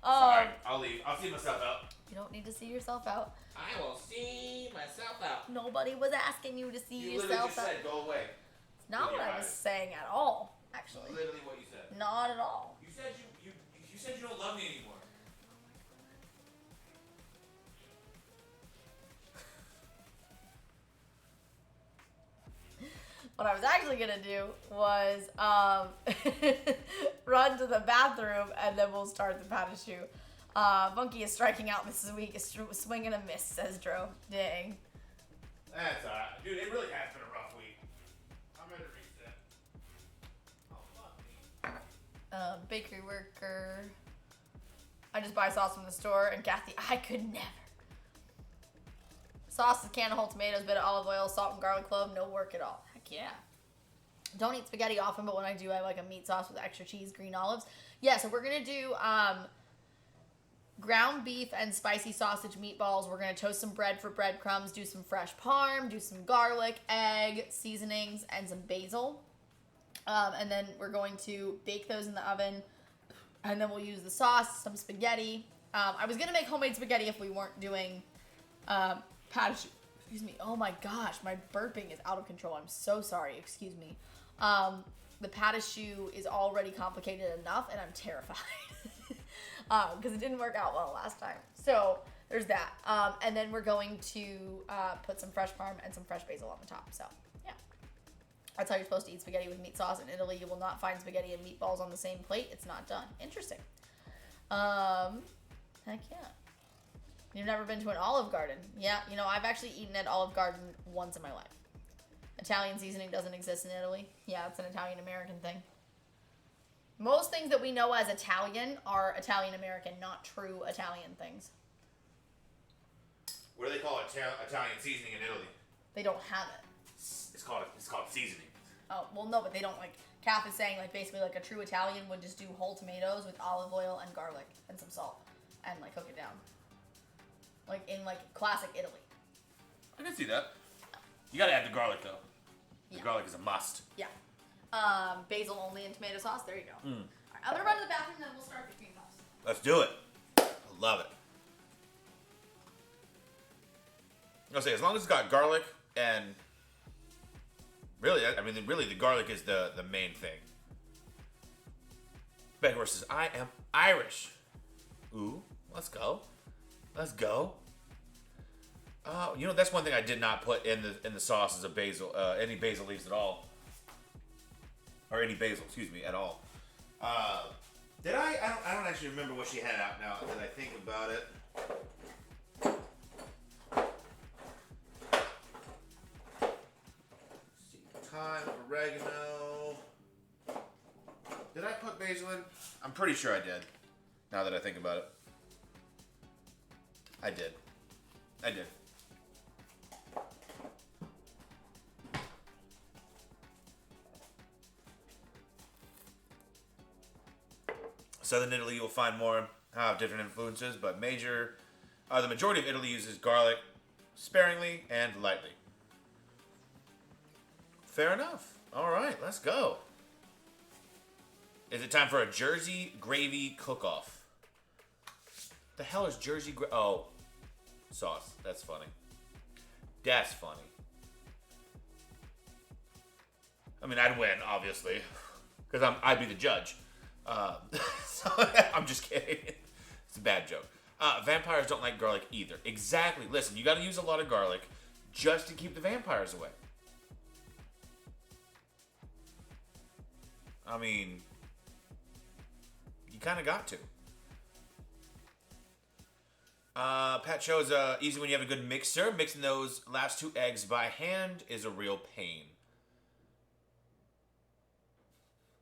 Speaker 1: Sorry, I'll leave. I'll see myself out.
Speaker 2: You don't need to see yourself out.
Speaker 1: I will see myself out.
Speaker 2: Nobody was asking you to see
Speaker 1: You
Speaker 2: yourself
Speaker 1: literally just
Speaker 2: out.
Speaker 1: said go away.
Speaker 2: It's not what I was saying at all, actually.
Speaker 1: Literally what you said.
Speaker 2: Not at all.
Speaker 1: You said you said you don't love me anymore.
Speaker 2: What I was actually gonna do was run to the bathroom and then we'll start the patachou. Funky is striking out this week. Swing and a miss, says Dro. Dang.
Speaker 1: That's alright. Dude, it really has been a rough week. I'm ready to reset. Oh, fuck me.
Speaker 2: Bakery worker. I just buy sauce from the store, and Kathy, I could never. Sauce is a can of whole tomatoes, bit of olive oil, salt and garlic clove, no work at all. Heck yeah. Don't eat spaghetti often, but when I do, I like a meat sauce with extra cheese, green olives. Yeah, so we're gonna do ground beef and spicy sausage meatballs. We're gonna toast some bread for breadcrumbs, do some fresh parm, do some garlic, egg, seasonings, and some basil. And then we're going to bake those in the oven. And then we'll use the sauce, some spaghetti. I was going to make homemade spaghetti if we weren't doing patachou. Excuse me. Oh my gosh, my burping is out of control. I'm so sorry. Excuse me. The patachou is already complicated enough, and I'm terrified. Because it didn't work out well last time. So there's that. And then we're going to put some fresh parm and some fresh basil on the top. So, yeah. That's how you're supposed to eat spaghetti with meat sauce. In Italy, you will not find spaghetti and meatballs on the same plate. It's not done. Interesting. Heck yeah. You've never been to an Olive Garden? Yeah, you know, I've actually eaten at Olive Garden once in my life. Italian seasoning doesn't exist in Italy. Yeah, it's an Italian-American thing. Most things that we know as Italian are Italian-American, not true Italian things.
Speaker 1: What do they call Italian seasoning in Italy?
Speaker 2: They don't have it.
Speaker 1: It's called seasoning.
Speaker 2: Oh, well, no, but they don't, like, Kath is saying, like, basically, like, a true Italian would just do whole tomatoes with olive oil and garlic and some salt and, like, cook it down. Like, in, like, classic Italy.
Speaker 1: I can see that. You gotta add the garlic, though. The
Speaker 2: Yeah.
Speaker 1: garlic is a must.
Speaker 2: Yeah. Basil only and tomato sauce. There you go. All right, I'm going to run to the bathroom, then we'll start the cream puffs.
Speaker 1: Let's do it. I love it. I'll say, as long as it's got garlic and... Really, I mean, really, the garlic is the main thing. Beckhorst says, I am Irish. Ooh, let's go. Let's go. You know, that's one thing I did not put in the sauce is a basil, any basil leaves at all. Or any basil, excuse me, at all. Did I don't actually remember what she had out now that I think about it. Thyme, oregano. Did I put basil in? I'm pretty sure I did. Now that I think about it. I did. Southern Italy, you'll find more different influences, but the majority of Italy uses garlic sparingly and lightly. Fair enough. All right, let's go. Is it time for a Jersey gravy cook-off? The hell is Jersey sauce. That's funny. That's funny. I mean, I'd win, obviously, because I'd be the judge. So, I'm just kidding. It's a bad joke. Vampires don't like garlic either. Exactly. Listen, you got to use a lot of garlic just to keep the vampires away. I mean, you kind of got to. Pat shows easy when you have a good mixer. Mixing those last 2 eggs by hand is a real pain.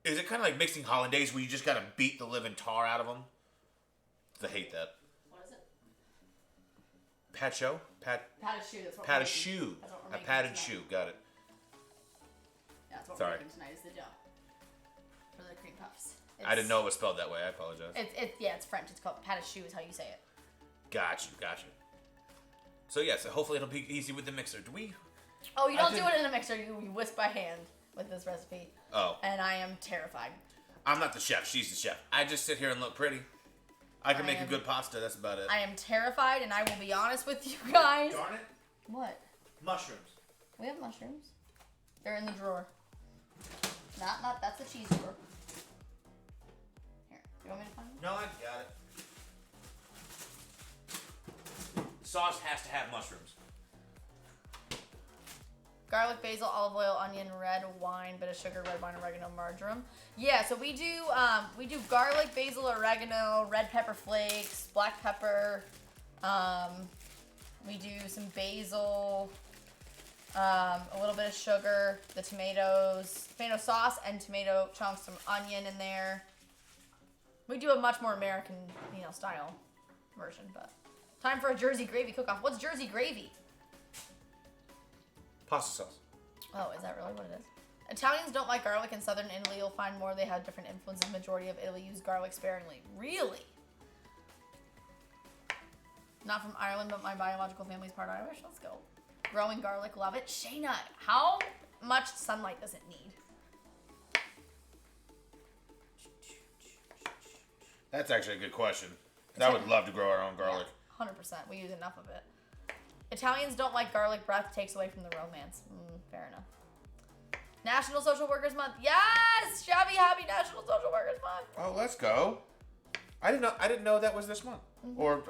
Speaker 1: Is it kind of like mixing hollandaise where you just got to beat the living tar out of them? I hate that.
Speaker 2: What is it?
Speaker 1: Pat show?
Speaker 2: Padded shoe. That's what
Speaker 1: Padded
Speaker 2: we're
Speaker 1: shoe.
Speaker 2: making. That's what we're
Speaker 1: A
Speaker 2: making
Speaker 1: padded
Speaker 2: tonight.
Speaker 1: shoe. Got it.
Speaker 2: Yeah, that's what
Speaker 1: Sorry.
Speaker 2: we're making tonight is the dough for the cream puffs.
Speaker 1: I didn't know it was spelled that way. I apologize.
Speaker 2: It's French. It's called padded shoe is how you say it.
Speaker 1: Got you. So yes, hopefully it'll be easy with the mixer. Do we?
Speaker 2: Oh, you don't do it in a mixer. You whisk by hand with this recipe.
Speaker 1: Oh.
Speaker 2: And I am terrified.
Speaker 1: I'm not the chef. She's the chef. I just sit here and look pretty. I can make a good pasta. That's about it.
Speaker 2: I am terrified, and I will be honest with you guys.
Speaker 1: Darn it.
Speaker 2: What?
Speaker 1: Mushrooms.
Speaker 2: We have mushrooms. They're in the drawer. Not. That's the cheese drawer. Here. You want me to find them?
Speaker 1: No, I got it. Sauce has to have mushrooms.
Speaker 2: Garlic, basil, olive oil, onion, red wine, bit of sugar, red wine, oregano, marjoram. Yeah, so we do garlic, basil, oregano, red pepper flakes, black pepper. We do some basil, a little bit of sugar, the tomatoes, tomato sauce, and tomato chunks, some onion in there. We do a much more American, style version, but time for a Jersey gravy cook-off. What's Jersey gravy?
Speaker 1: Pasta sauce.
Speaker 2: Oh, is that really what it is? Italians don't like garlic. In southern Italy, you'll find more. They have different influences. Majority of Italy use garlic sparingly. Really? Not from Ireland, but my biological family's part Irish. Let's go. Growing garlic, love it. Shayna, how much sunlight does it need?
Speaker 1: That's actually a good question. I would love to grow our own garlic.
Speaker 2: Yeah, 100%. We use enough of it. Italians don't like garlic. Breath takes away from the romance. Fair enough. National Social Workers Month. Yes! Shabby happy National Social Workers Month.
Speaker 1: Oh, let's go. I didn't know that was this month. Or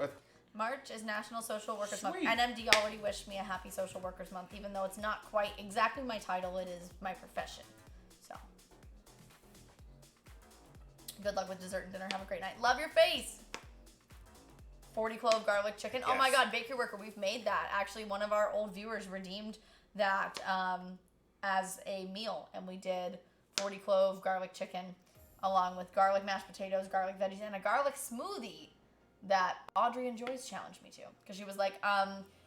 Speaker 2: March is National Social Workers
Speaker 1: Sweet.
Speaker 2: Month. NMD already wished me a happy Social Workers Month, even though it's not quite exactly my title. It is my profession. So, good luck with dessert and dinner. Have a great night. Love your face. 40 clove garlic chicken.
Speaker 1: Yes.
Speaker 2: Oh my God, Bakery Worker, we've made that. Actually, one of our old viewers redeemed that as a meal, and we did 40 clove garlic chicken along with garlic mashed potatoes, garlic veggies, and a garlic smoothie that Audrey and Joyce challenged me to, because she was like,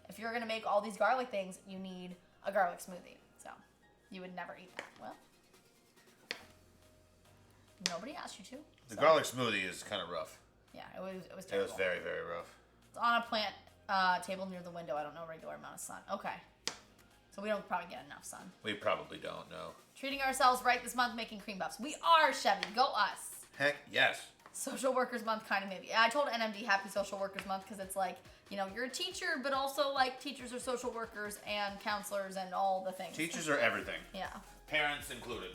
Speaker 2: if you're gonna make all these garlic things, you need a garlic smoothie. So you would never eat that. Well, nobody asked you to.
Speaker 1: the
Speaker 2: So,
Speaker 1: garlic smoothie is kind of rough.
Speaker 2: Yeah, it was
Speaker 1: It
Speaker 2: terrible.
Speaker 1: was very, very rough.
Speaker 2: It's on a plant table near the window. I don't know, regular amount of sun. Okay. So we don't probably get enough sun.
Speaker 1: We probably don't know.
Speaker 2: Treating ourselves right this month, making cream puffs. We are, Chevy. Go us.
Speaker 1: Heck yes.
Speaker 2: Social Workers Month, kind of maybe. I told NMD Happy Social Workers Month because it's like, you're a teacher, but also like teachers are social workers and counselors and all the things.
Speaker 1: Teachers are everything.
Speaker 2: Yeah.
Speaker 1: Parents included.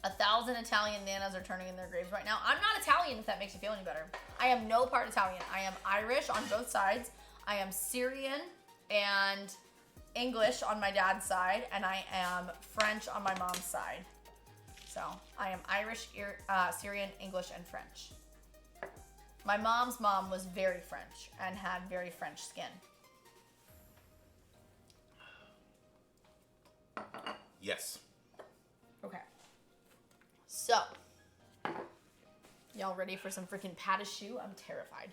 Speaker 2: 1,000 Italian nanas are turning in their graves right now. I'm not Italian, if that makes you feel any better. I am no part Italian. I am Irish on both sides. I am Syrian and English on my dad's side, and I am French on my mom's side. So I am Irish, Syrian, English, and French. My mom's mom was very French and had very French skin.
Speaker 1: Yes.
Speaker 2: Okay. So, y'all ready for some freaking padded shoe? I'm terrified.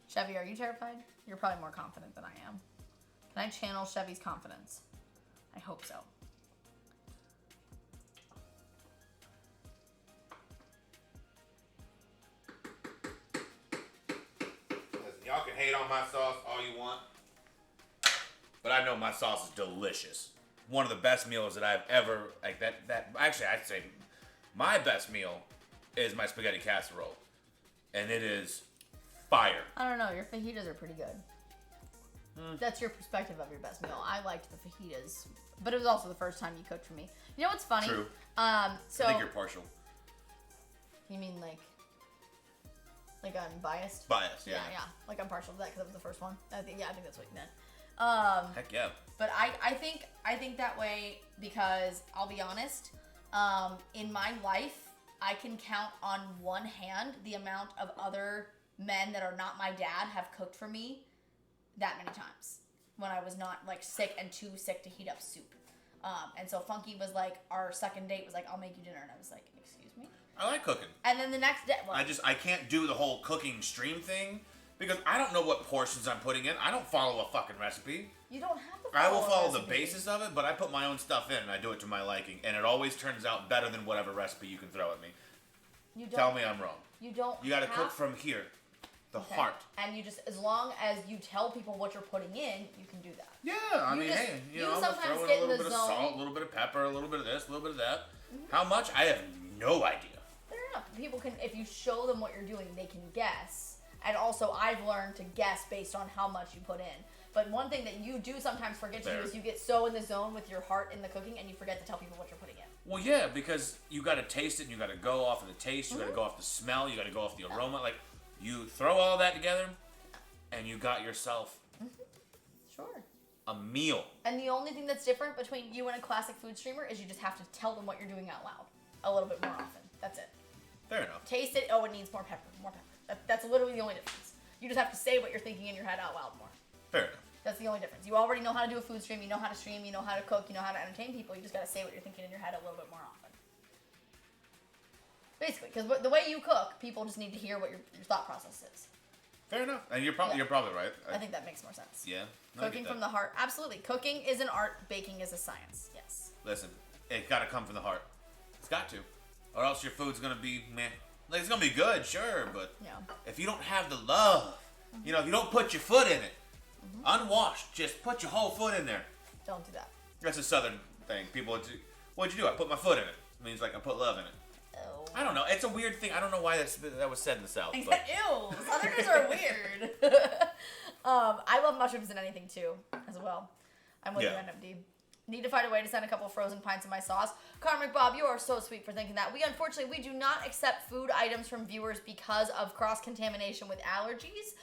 Speaker 2: Chevy, are you terrified? You're probably more confident than I am. Can I channel Chevy's confidence? I hope so.
Speaker 1: Listen, y'all can hate on my sauce all you want, but I know my sauce is delicious. One of the best meals that I've ever actually I'd say my best meal is my spaghetti casserole, and it is fire.
Speaker 2: I don't know. Your fajitas are pretty good. That's your perspective of your best meal. I liked the fajitas, but it was also the first time you cooked for me. You know what's funny?
Speaker 1: True.
Speaker 2: So
Speaker 1: I think you're partial.
Speaker 2: you mean like I'm biased?
Speaker 1: Biased, yeah.
Speaker 2: Yeah. Like I'm partial to that because it was the first one. I think that's what you meant.
Speaker 1: Heck yeah.
Speaker 2: But I think that way because I'll be honest, in my life, I can count on one hand the amount of other men that are not my dad have cooked for me that many times when I was not like sick and too sick to heat up soup. And so Funky was like, our second date was like, I'll make you dinner. And I was like, excuse me?
Speaker 1: I like cooking.
Speaker 2: And then the next day, well,
Speaker 1: I can't do the whole cooking stream thing Because I don't know what portions I'm putting in. I don't follow a fucking recipe.
Speaker 2: You don't have to.
Speaker 1: I will follow
Speaker 2: a
Speaker 1: the
Speaker 2: recipe.
Speaker 1: basis of it, but I put my own stuff in and I do it to my liking, and it always turns out better than whatever recipe you can throw at me.
Speaker 2: You don't,
Speaker 1: Tell me I'm wrong.
Speaker 2: You don't.
Speaker 1: You got to cook from here, the heart.
Speaker 2: And you just, as long as you tell people what you're putting in, you can do that.
Speaker 1: Yeah, I mean,
Speaker 2: just-
Speaker 1: hey,
Speaker 2: you
Speaker 1: I'm gonna
Speaker 2: sometimes
Speaker 1: throw in
Speaker 2: get
Speaker 1: a
Speaker 2: in
Speaker 1: little
Speaker 2: the
Speaker 1: bit of
Speaker 2: zone.
Speaker 1: salt, a little bit of pepper, a little bit of this, a little bit of that. How much? I have no idea.
Speaker 2: Fair enough. People can, if you show them what you're doing, they can guess. And also, I've learned to guess based on how much you put in. But one thing that you do sometimes forget to do is you get so in the zone with your heart in the cooking, and you forget to tell people what you're putting in.
Speaker 1: Well, yeah, because you got to taste it, and you got to go off of the taste, you got to go off the smell, you got to go off the aroma. Like, you throw all that together, and you got yourself
Speaker 2: Sure.
Speaker 1: a meal.
Speaker 2: And the only thing that's different between you and a classic food streamer is you just have to tell them what you're doing out loud a little bit more often. That's it.
Speaker 1: Fair enough.
Speaker 2: Taste it. Oh, it needs more pepper. More pepper. That's literally the only difference. You just have to say what you're thinking in your head out loud more.
Speaker 1: Fair enough.
Speaker 2: That's the only difference. You already know how to do a food stream. You know how to stream. You know how to cook. You know how to entertain people. You just got to say what you're thinking in your head a little bit more often. Basically, because the way you cook, people just need to hear what your thought process is.
Speaker 1: Fair enough. And you're probably right.
Speaker 2: I think that makes more sense.
Speaker 1: Yeah. I
Speaker 2: Cooking
Speaker 1: get
Speaker 2: from
Speaker 1: that.
Speaker 2: the heart. Absolutely. Cooking is an art. Baking is a science. Yes.
Speaker 1: Listen, it got to come from the heart. It's got to. Or else your food's going to be meh. Like, it's going to be good, sure, but
Speaker 2: Yeah.
Speaker 1: if you don't have the love, you know, if you don't put your foot in it, unwashed, just put your whole foot in there.
Speaker 2: Don't do that.
Speaker 1: That's a southern thing. People would do, what'd you do? I put my foot in it. It means like I put love in it.
Speaker 2: Oh.
Speaker 1: I don't know. It's a weird thing. I don't know why that was said in the South. But
Speaker 2: Ew. Southerners are weird. I love mushrooms in anything too, as well. I'm with you, NMD. Need to find a way to send a couple of frozen pints of my sauce. Karmic Bob, you are so sweet for thinking that. Unfortunately, we do not accept food items from viewers because of cross-contamination with allergies,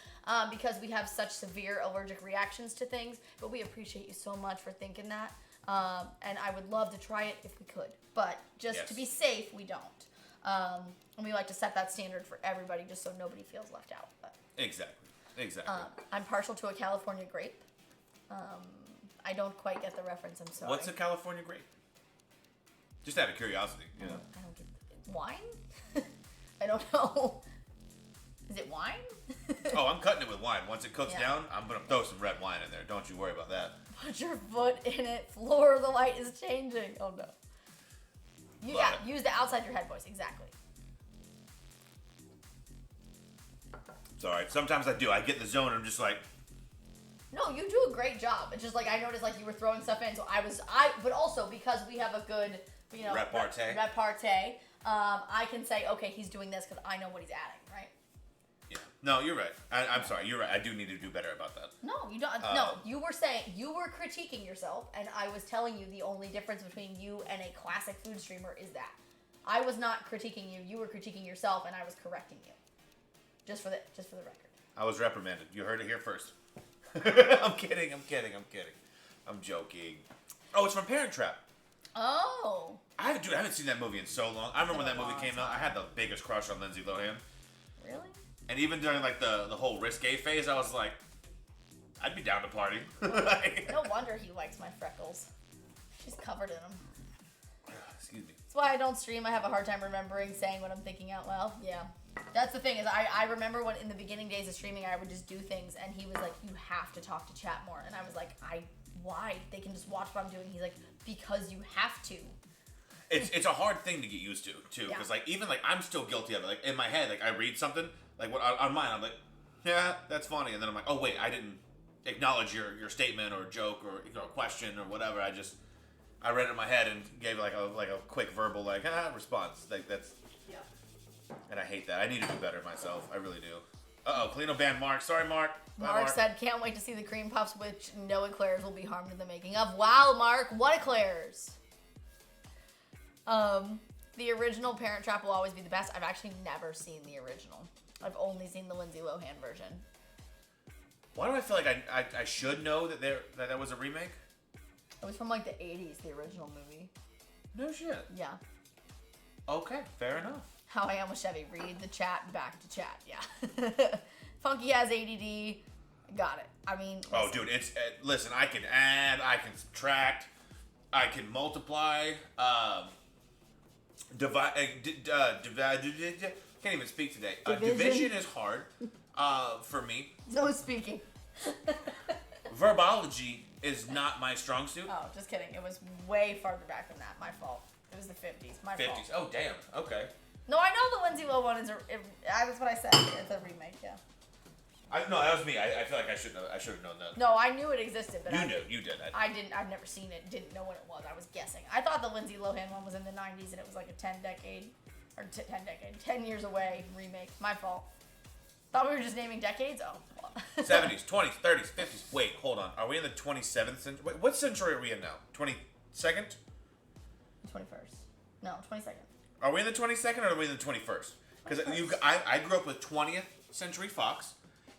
Speaker 2: because we have such severe allergic reactions to things. But we appreciate you so much for thinking that. And I would love to try it if we could. But just to be safe, we don't. And we like to set that standard for everybody just so nobody feels left out. But,
Speaker 1: Exactly.
Speaker 2: I'm partial to a California grape. I don't quite get the reference, I'm sorry.
Speaker 1: What's a California grape? Just out of curiosity, you know.
Speaker 2: I don't get wine? I don't know. Is it wine?
Speaker 1: Oh, I'm cutting it with wine. Once it cooks
Speaker 2: Yeah.
Speaker 1: down, I'm going to throw some red wine in there. Don't you worry about that.
Speaker 2: Put your foot in it. Floor, the light is changing. Oh no. Use the outside your head voice. Exactly.
Speaker 1: It's all right. Sometimes I do. I get in the zone and I'm just like,
Speaker 2: No, you do a great job. It's just like I noticed like you were throwing stuff in, so but also because we have a good, repartee, I can say, okay, he's doing this because I know what he's adding, right?
Speaker 1: yeah. No, you're right. I'm sorry. You're right. I do need to do better about that.
Speaker 2: No, you don't. No, you were saying, you were critiquing yourself, and I was telling you the only difference between you and a classic food streamer is that. I was not critiquing you. You were critiquing yourself, and I was correcting you. Just for the record.
Speaker 1: I was reprimanded. You heard it here first. I'm kidding. I'm joking. Oh, it's from Parent Trap.
Speaker 2: Oh.
Speaker 1: I haven't seen that movie in so long. I remember when that movie came out. I had the biggest crush on Lindsay Lohan.
Speaker 2: Really?
Speaker 1: And even during like the whole risque phase, I was like, I'd be down to party.
Speaker 2: No wonder he likes my freckles. She's covered in them.
Speaker 1: Excuse me.
Speaker 2: That's why I don't stream. I have a hard time remembering saying what I'm thinking out loud. Yeah. That's the thing is I remember when in the beginning days of streaming I would just do things and he was like, you have to talk to chat more. And I was like, why? They can just watch what I'm doing. He's like, because you have to.
Speaker 1: It's a hard thing to get used to too, because like even like I'm still guilty of it. Like in my head, like I read something, like what on mine, I'm like, yeah, that's funny, and then I'm like, oh wait, I didn't acknowledge your statement or joke or question or whatever. I read it in my head and gave like a quick verbal response. Like that's. And I hate that. I need to do better myself. I really do. Uh-oh, Kalino banned Mark. Sorry, Mark. Bye,
Speaker 2: Mark said, can't wait to see the cream puffs, which no eclairs will be harmed in the making of. Wow, Mark, what eclairs? The original Parent Trap will always be the best. I've actually never seen the original. I've only seen the Lindsay Lohan version.
Speaker 1: Why do I feel like I should know that was a remake?
Speaker 2: It was from like the 80s, the original movie.
Speaker 1: No shit.
Speaker 2: Yeah.
Speaker 1: Okay, fair enough.
Speaker 2: How I Am with Chevy. Read the chat, back to chat. Yeah. Funky has ADD. Got it. I mean. Listen.
Speaker 1: Oh, dude, it's listen. I can add. I can subtract. I can multiply. Divide. Can't even speak today. Division is hard. For me,
Speaker 2: No speaking.
Speaker 1: verbology is not my strong suit.
Speaker 2: Oh, just kidding. It was way farther back than that. My fault. It was the 50s. My
Speaker 1: 50s.
Speaker 2: fault.
Speaker 1: Oh, damn. Okay.
Speaker 2: No, I know the Lindsay Lohan one is that's what I said. It's a remake, yeah.
Speaker 1: No, that was me. I feel like I should have known that.
Speaker 2: No, I knew it existed, but
Speaker 1: You knew. You did.
Speaker 2: I didn't. I've never seen it. Didn't know what it was. I was guessing. I thought the Lindsay Lohan one was in the 90s, and it was like a 10 years away remake. My fault. Thought we were just naming decades. Oh. Well.
Speaker 1: 70s, 20s, 30s, 50s. Wait, hold on. Are we in the 27th century? Wait, what century are we in now? 22nd?
Speaker 2: 21st. No, 22nd.
Speaker 1: Are we in the 22nd or are we in the 21st? Because I grew up with 20th century Fox,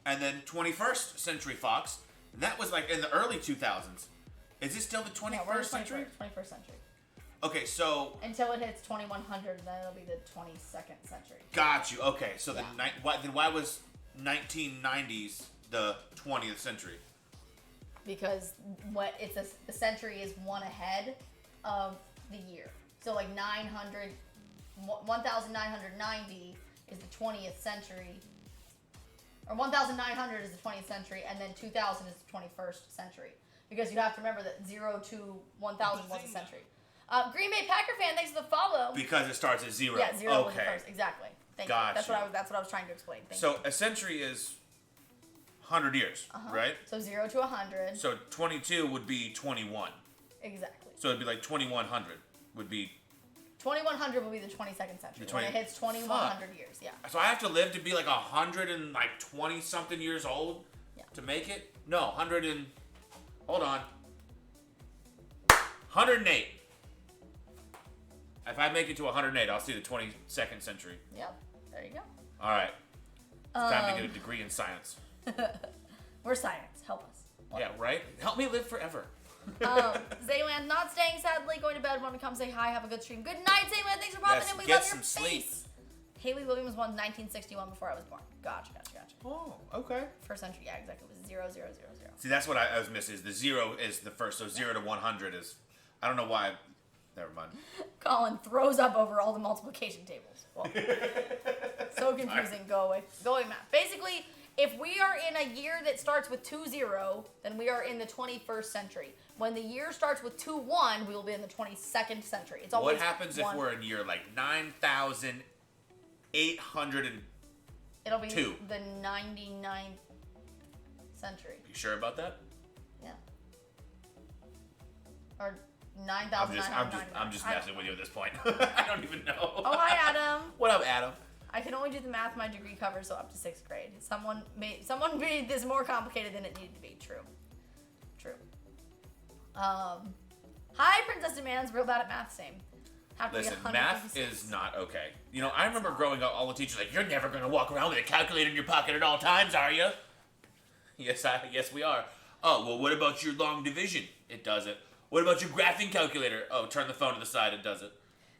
Speaker 1: and then 21st century Fox, and that was like in the early 2000s. Is this still the 21st century?
Speaker 2: 21st century.
Speaker 1: Okay, so
Speaker 2: Until it hits 2100, then it'll be the 22nd century.
Speaker 1: got you. Okay, so
Speaker 2: Yeah.
Speaker 1: then why was 1990s the 20th century?
Speaker 2: Because the century is one ahead of the year. So like 1990 is the 20th century, or 1900 is the 20th century, and then 2000 is the 21st century. Because you have to remember that 0 to 1000 was a century. Green Bay Packer fan, thanks for the follow.
Speaker 1: Because it starts at 0.
Speaker 2: Yeah, 0 was the
Speaker 1: Okay.
Speaker 2: first. Exactly. Thank
Speaker 1: Got
Speaker 2: you. That's
Speaker 1: you.
Speaker 2: what I was trying to explain. Thank
Speaker 1: So
Speaker 2: you.
Speaker 1: a century is 100 years, right?
Speaker 2: So 0 to 100.
Speaker 1: So 22 would be 21.
Speaker 2: Exactly.
Speaker 1: So it'd be like 2100 would be.
Speaker 2: 2100 will be the 22nd century.
Speaker 1: The
Speaker 2: When it hits 2100 years, yeah.
Speaker 1: So I have to live to be like 120 something years old
Speaker 2: Yeah.
Speaker 1: to make it? No, 100 and. Hold on. 108. If I make it to 108, I'll see the 22nd century.
Speaker 2: Yep. There you go.
Speaker 1: All right. It's time to get a degree in science.
Speaker 2: We're science. Help us.
Speaker 1: Yeah, right? Help me live forever.
Speaker 2: Zayland not staying, sadly. Going to bed. Want to come say hi. Have a good stream. Good night, Zayland. Thanks for popping
Speaker 1: Yes,
Speaker 2: in. We
Speaker 1: get
Speaker 2: love your
Speaker 1: some
Speaker 2: face. Haley Williams won 1961 before I was born. Gotcha.
Speaker 1: Oh, okay.
Speaker 2: First century. Yeah, exactly. It was 0, 0, 0, 0.
Speaker 1: See, that's what I was missing. Is the 0 is the first, so 0 to 100 is. I don't know why. Never mind.
Speaker 2: Colin throws up over all the multiplication tables. Well, so confusing. Go away. Go away, Matt. Basically, if we are in a year that starts with 20, then we are in the 21st century. When the year starts with 21, we will be in the 22nd century. It's always
Speaker 1: What happens if we're in year like 9,800 and.
Speaker 2: It'll be
Speaker 1: 2.
Speaker 2: the 99th century.
Speaker 1: You sure about that?
Speaker 2: Yeah. Or 9,999.
Speaker 1: I'm just messing with you at this point. I don't even know.
Speaker 2: Oh, hi, Adam.
Speaker 1: What up, Adam?
Speaker 2: I can only do the math my degree covers, so up to 6th grade. Someone made this more complicated than it needed to be. True. Hi, Princess Demands. Real bad at math. Same. Have to be
Speaker 1: Listen,
Speaker 2: 156.
Speaker 1: math is not okay. You know, I remember growing up, all the teachers like, "You're never gonna walk around with a calculator in your pocket at all times, are you?" Yes, we are. Oh, well, what about your long division? It does it. What about your graphing calculator? Oh, turn the phone to the side. It does it.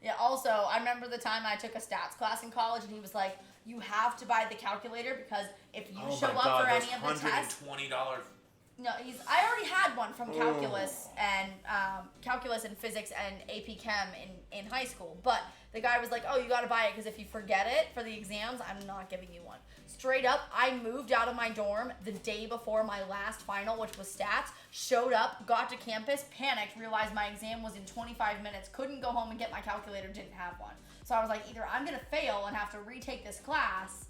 Speaker 2: Yeah, also, I remember the time I took a stats class in college, and he was like, you have to buy the calculator because if you show up for any of the tests...
Speaker 1: $120.
Speaker 2: No, I already had one from calculus and physics and AP Chem in high school. But the guy was like, "Oh, you got to buy it because if you forget it for the exams, I'm not giving you one." Straight up, I moved out of my dorm the day before my last final, which was stats. Showed up, got to campus, panicked, realized my exam was in 25 minutes. Couldn't go home and get my calculator. Didn't have one. So I was like, either I'm gonna fail and have to retake this class,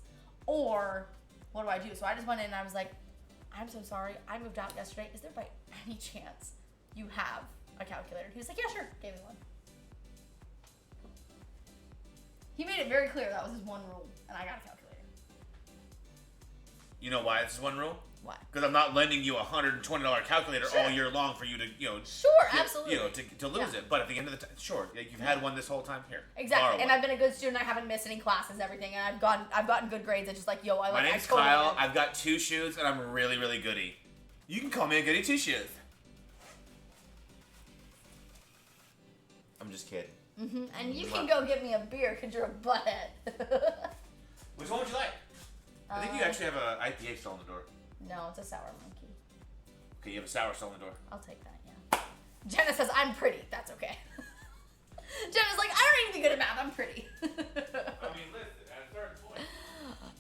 Speaker 2: or what do I do? So I just went in and I was like, I'm so sorry. I moved out yesterday. Is there by any chance you have a calculator? He was like, yeah, sure. Gave me one. He made it very clear that was his one rule, and I got a calculator.
Speaker 1: You know why this is one rule?
Speaker 2: Why?
Speaker 1: Because I'm not lending you a $120 calculator
Speaker 2: Sure.
Speaker 1: all year long for you to,
Speaker 2: Sure, absolutely.
Speaker 1: to lose it. But at the end of the time, sure, you've had one this whole time here.
Speaker 2: Exactly, and I've been a good student. I haven't missed any classes, everything, and I've gotten good grades. It's just like, yo,
Speaker 1: My name's
Speaker 2: totally
Speaker 1: Kyle.
Speaker 2: did.
Speaker 1: I've got 2 shoes, and I'm really, really goody. You can call me a goody 2 shoes. I'm just kidding.
Speaker 2: And you can go get me a beer because you're a butthead.
Speaker 1: Which one would you like? I think you actually have an IPA still on the door.
Speaker 2: No, it's a sour monkey.
Speaker 1: Okay, you have a sour still on the door.
Speaker 2: I'll take that, yeah. Jenna says, I'm pretty. That's okay. Jenna's like, I don't even be good at math. I'm pretty.
Speaker 1: I mean, listen, at a certain point.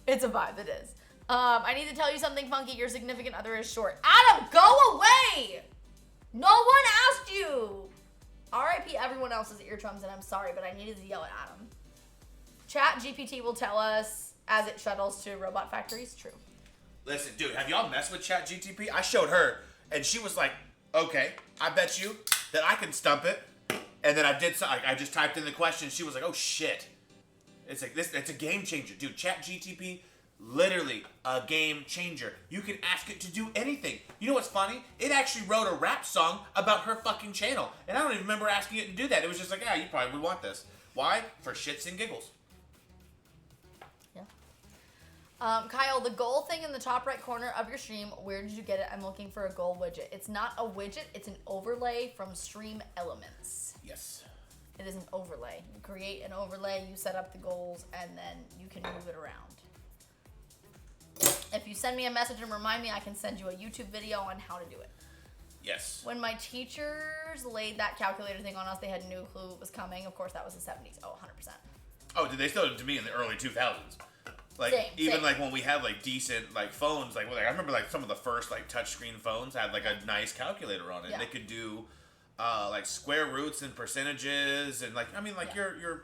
Speaker 2: It's a vibe. It is. I need to tell you something funky. Your significant other is short. Adam, go away! No one asked you! R.I.P. everyone else's eardrums, and I'm sorry, but I needed to yell at Adam. Chat GPT will tell us as it shuttles to robot factories. True.
Speaker 1: Listen, dude, have y'all messed with Chat GTP? I showed her, and she was like, okay, I bet you that I can stump it. And then I just typed in the question. She was like, oh, shit. It's like this. It's a game changer, dude. Chat GTP, literally a game changer. You can ask it to do anything. You know what's funny? It actually wrote a rap song about her fucking channel. And I don't even remember asking it to do that. It was just like, yeah, you probably would want this. Why? For shits and giggles.
Speaker 2: Kyle, the goal thing in the top right corner of your stream, where did you get it? I'm looking for a goal widget. It's not a widget, it's an overlay from Stream Elements.
Speaker 1: Yes.
Speaker 2: It is an overlay. You create an overlay, you set up the goals, and then you can move it around. If you send me a message and remind me, I can send you a YouTube video on how to do it.
Speaker 1: Yes.
Speaker 2: When my teachers laid that calculator thing on us, they had no clue it was coming. Of course, that was the 70s. Oh, 100%.
Speaker 1: Oh, did they still did it to me in the early 2000s? Like, even like when we had like decent like phones, like, I remember like some of the first like touchscreen phones had like a nice calculator on it.
Speaker 2: Yeah.
Speaker 1: They could do like square roots and percentages and like, I mean, like your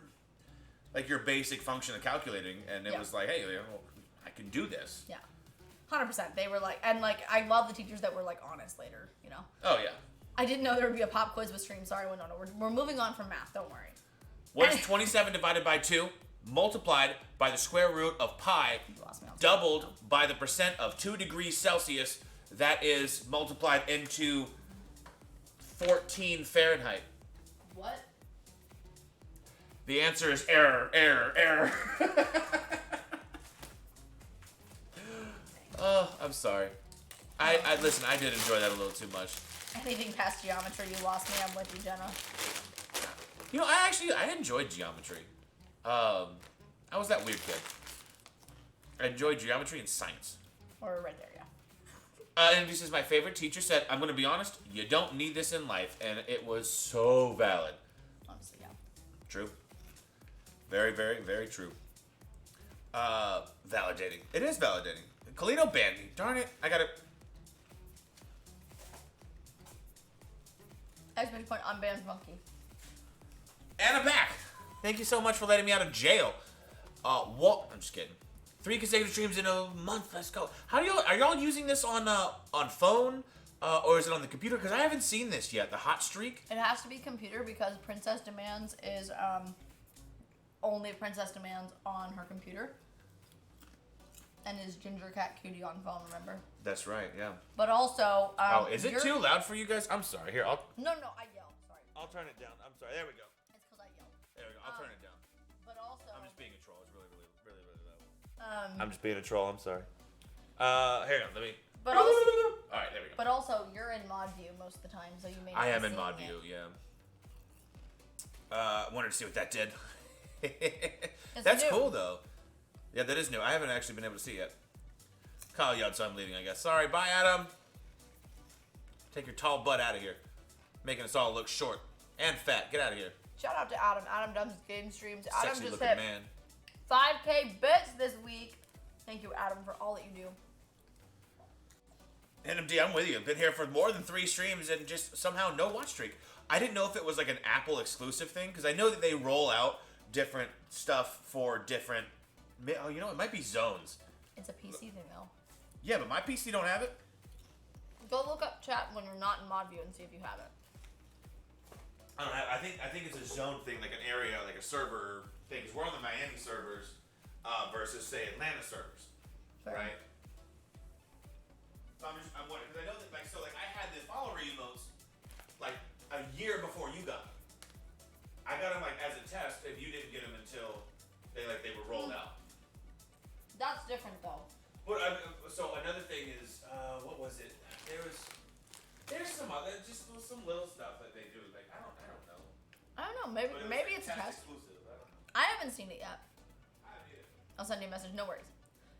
Speaker 1: basic function of calculating, and it was like, hey, you know, I can do this.
Speaker 2: Yeah. 100%. They were like, and like, I love the teachers that were like honest later, you know?
Speaker 1: Oh, yeah.
Speaker 2: I didn't know there would be a pop quiz with stream. Sorry, Winona. We're moving on from math. Don't worry.
Speaker 1: What is 27 divided by 2 multiplied by the square root of pi doubled by the percent of 2 degrees Celsius that is multiplied into 14 Fahrenheit?
Speaker 2: What?
Speaker 1: The answer is error, error, error. Oh, I'm sorry. I listen, I did enjoy that a little too much.
Speaker 2: Anything past geometry, you lost me. I'm with you, Jenna.
Speaker 1: You know, I enjoyed geometry. I was that weird kid. I enjoyed geometry and science.
Speaker 2: Or right there, yeah.
Speaker 1: And this is my favorite teacher said, I'm going to be honest, you don't need this in life. And it was so valid.
Speaker 2: Honestly, yeah.
Speaker 1: True. Very, very, very true. Validating. It is validating. Kalino banned me. Darn it. I got to...
Speaker 2: Exclamation point, unbanned monkey.
Speaker 1: And I'm back. Thank you so much for letting me out of jail. What? I'm just kidding. 3 consecutive streams in a month. Let's go. Are y'all using this on phone, or is it on the computer? Because I haven't seen this yet. The hot streak.
Speaker 2: It has to be computer because Princess Demands is only Princess Demands on her computer, and is Ginger Cat Cutie on phone. Remember?
Speaker 1: That's right. Yeah.
Speaker 2: But also,
Speaker 1: is it too loud for you guys? I'm sorry. Here,
Speaker 2: No, I yelled. Sorry.
Speaker 1: I'll turn it down. I'm sorry. There we go.
Speaker 2: It's because I yelled.
Speaker 1: There we go. I'll turn it down.
Speaker 2: But also,
Speaker 1: I'm just being a troll. It's really, really, really, really loud. I'm just being a troll. I'm sorry. Hang on. Let me.
Speaker 2: But also,
Speaker 1: all right. There we go.
Speaker 2: but also, you're in mod view most of the time, so you may.
Speaker 1: I am in mod view. Yeah. Wanted to see what that did. That's
Speaker 2: new.
Speaker 1: cool though. Yeah, that is new. I haven't actually been able to see it. Kyle yelled, so I'm leaving, I guess. Sorry, bye, Adam. Take your tall butt out of here. Making us all look short and fat. Get out of here.
Speaker 2: Shout out to Adam. Adam does game streams. Adam
Speaker 1: Sexy
Speaker 2: just
Speaker 1: looking
Speaker 2: hit
Speaker 1: man.
Speaker 2: 5K bits this week. Thank you, Adam, for all that you do.
Speaker 1: NMD, I'm with you. Been here for more than 3 streams and just somehow no watch streak. I didn't know if it was like an Apple exclusive thing, because I know that they roll out different stuff for different... Oh, you know, it might be zones.
Speaker 2: It's a PC thing, though.
Speaker 1: Yeah, but my PC don't have it.
Speaker 2: Go look up chat when you're not in mod view and see if you have it.
Speaker 1: I don't have. I think it's a zone thing, like an area, like a server thing. 'Cause we're on the Miami servers versus say Atlanta servers,
Speaker 2: Fair.
Speaker 1: right? So I'm wondering, because I know that I had the follower emotes like a year before you got them. I got them like as a test, and you didn't get them until they were rolled out.
Speaker 2: That's different though.
Speaker 1: But so another thing is, what was it? There's some other, just some little stuff that they do. Like I don't know.
Speaker 2: I don't know. Maybe it's a test.
Speaker 1: Exclusive. I don't know.
Speaker 2: I haven't seen it yet. I'll send you a message. No worries.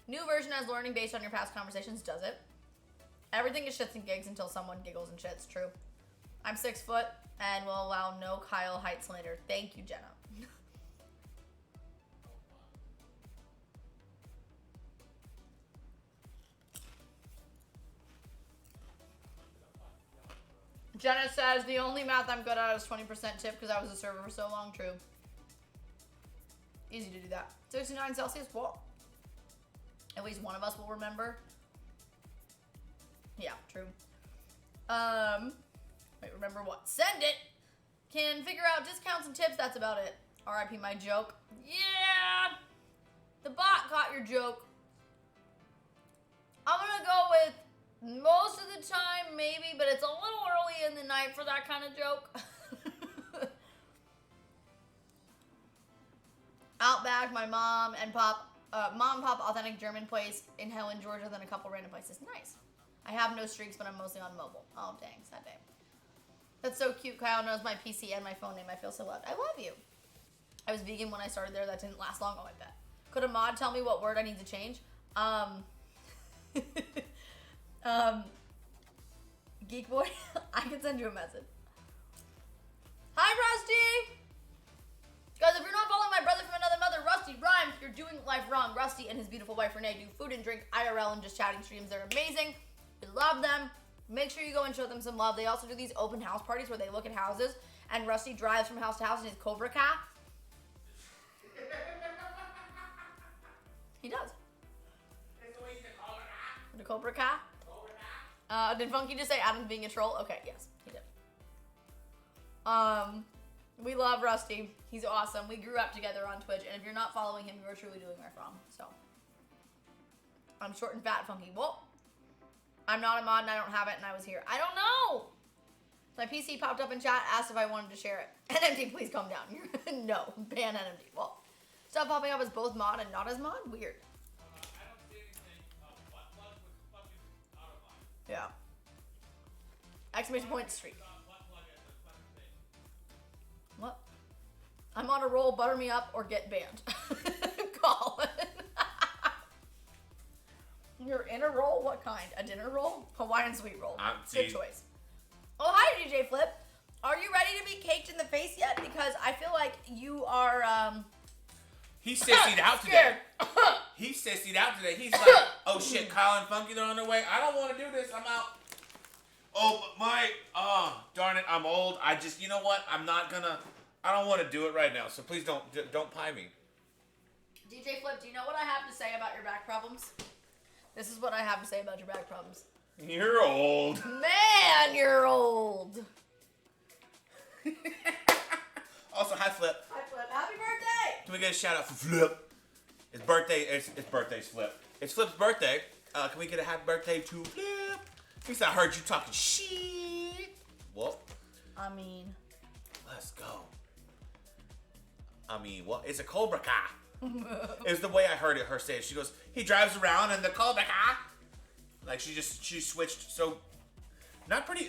Speaker 2: New version has learning based on your past conversations. Does it? Everything is shits and gigs until someone giggles and shits. True. I'm 6 foot and will allow no Kyle heights later. Thank you, Jenna. Jenna says, the only math I'm good at is 20% tip because I was a server for so long. True. Easy to do that. 69 Celsius, well, at least one of us will remember. Yeah, true. Wait, remember what? Send it! Can figure out discounts and tips, that's about it. RIP my joke. Yeah! The bot caught your joke. I'm gonna go with most of the time, maybe, but it's a little early in the night for that kind of joke. Outback, my mom and pop authentic German place in Helen, Georgia, then a couple random places. Nice. I have no streaks, but I'm mostly on mobile. Oh, dang, sad day. That's so cute. Kyle knows my PC and my phone name. I feel so loved. I love you. I was vegan when I started there. That didn't last long. Oh, I bet. Could a mod tell me what word I need to change? Geek boy, I can send you a message. Hi, Rusty. Guys, if you're not following my brother from another mother, Rusty Rhymes, you're doing life wrong. Rusty and his beautiful wife Renee do food and drink IRL and just chatting streams. They're amazing. We love them. Make sure you go and show them some love. They also do these open house parties where they look at houses and Rusty drives from house to house in his Cobra car. He does. The Cobra car? Did Funky just say Adam's being a troll? Okay, yes, he did. We love Rusty. He's awesome. We grew up together on Twitch, and if you're not following him, you are truly doing life wrong. So, I'm short and fat, Funky. Well, I'm not a mod and I don't have it, and I was here. I don't know. My PC popped up in chat, asked if I wanted to share it. NMD, please calm down. No, ban NMD. Well, stop popping up as both mod and not as mod. Weird.
Speaker 1: I don't see anything. Butt plug was fucking out of line.
Speaker 2: Yeah. Exclamation point streak. What? I'm on a roll, butter me up, or get banned. Colin. You're in a roll? What kind? A dinner roll? Hawaiian sweet roll. Good choice. Oh, hi, DJ Flip. Are you ready to be caked in the face yet? Because I feel like you are,
Speaker 1: He sissied out today. He sissied out today. He's like, oh shit, Kyle and Funky, they're on their way. I don't want to do this. I'm out. Oh, but darn it, I'm old. I just, you know what? I don't want to do it right now. So please don't pie me.
Speaker 2: DJ Flip, do you know what I have to say about your back problems? This is what I have to say about your back problems.
Speaker 1: You're old.
Speaker 2: Man, you're old.
Speaker 1: Also, hi Flip.
Speaker 2: Hi Flip, happy birthday.
Speaker 1: Can we get a shout out for Flip? It's birthday. It's birthday's Flip. It's Flip's birthday. Can we get a happy birthday to Flip? At least I heard you talking shit. Well,
Speaker 2: I mean,
Speaker 1: let's go. I mean, what? It's a Cobra car. It was the way I heard her say it. She goes, he drives around in the Cobra car. Like she switched so, not pretty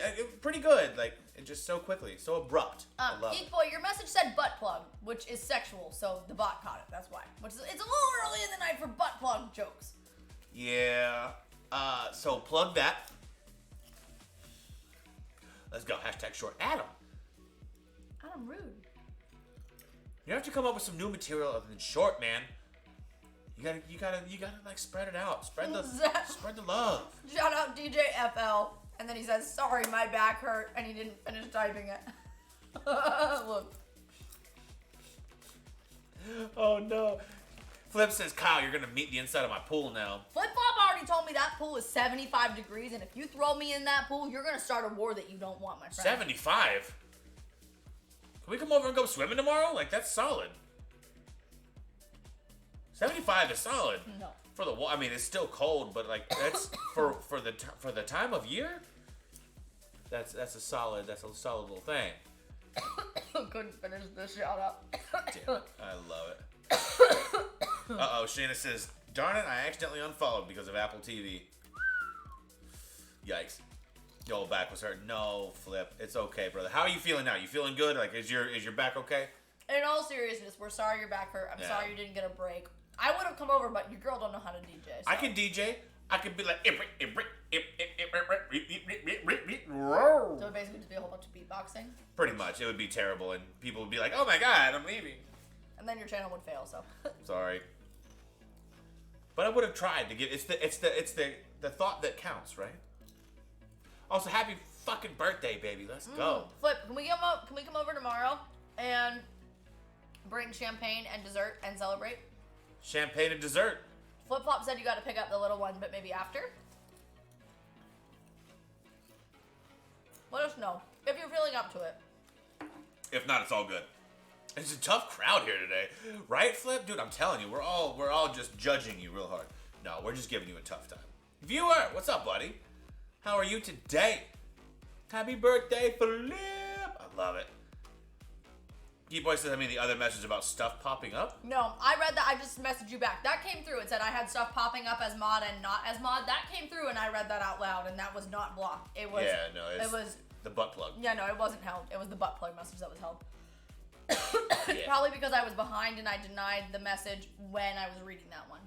Speaker 1: good. Like it just so quickly, so abrupt. I love it.
Speaker 2: Boy, your message said butt plug, which is sexual, so the bot caught it. That's why. It's a little early in the night for butt plug jokes.
Speaker 1: Yeah. So plug that. Let's go. Hashtag short Adam.
Speaker 2: Adam rude.
Speaker 1: You have to come up with some new material other than short, man. You gotta like spread it out. Spread the love.
Speaker 2: Shout out DJ FL. And then he says, sorry, my back hurt, and he didn't finish typing it. Look.
Speaker 1: Oh no. Flip says, Kyle, you're gonna meet the inside of my pool now.
Speaker 2: Flip Flop already told me that pool is 75 degrees, and if you throw me in that pool, you're gonna start a war that you don't want, my friend.
Speaker 1: 75? Can we come over and go swimming tomorrow? Like, that's solid. 75 is solid.
Speaker 2: No.
Speaker 1: For the I mean, it's still cold, but like that's for the time of year. That's a solid little thing.
Speaker 2: Couldn't finish this shout out.
Speaker 1: Damn it, I love it. Uh-oh, Shayna says, darn it, I accidentally unfollowed because of Apple TV. Yikes. Yo, back was hurt. No, Flip. It's okay, brother. How are you feeling now? You feeling good? Like, is your back okay?
Speaker 2: In all seriousness, we're sorry your back hurt. I'm sorry you didn't get a break. I would have come over, but your girl don't know how to DJ. So.
Speaker 1: I can DJ. I could be like... So it
Speaker 2: basically just be a whole bunch of beatboxing?
Speaker 1: Pretty much. It would be terrible, and people would be like, oh my god, I'm leaving.
Speaker 2: And then your channel would fail, so...
Speaker 1: Sorry. But I would have tried to get... It's the thought that counts, right? Also, happy fucking birthday, baby. Let's go.
Speaker 2: Flip, can we come over tomorrow and bring champagne and dessert and celebrate?
Speaker 1: Champagne and dessert.
Speaker 2: Flip Flop said you got to pick up the little one, but maybe after. Let us know if you're feeling up to it.
Speaker 1: If not, it's all good. It's a tough crowd here today, right, Flip? Dude, I'm telling you, we're all just judging you real hard. No, we're just giving you a tough time. Viewer, what's up, buddy? How are you today? Happy birthday, Flip! I love it. Boy says, the other message about stuff popping up.
Speaker 2: No, I read that. I just messaged you back. That came through. It said I had stuff popping up as mod and not as mod. That came through, and I read that out loud, and that was not blocked. It was.
Speaker 1: Yeah, no, it was the butt plug.
Speaker 2: Yeah, no, it wasn't held. It was the butt plug message that was held.
Speaker 1: Yeah.
Speaker 2: Probably because I was behind and I denied the message when I was reading that one.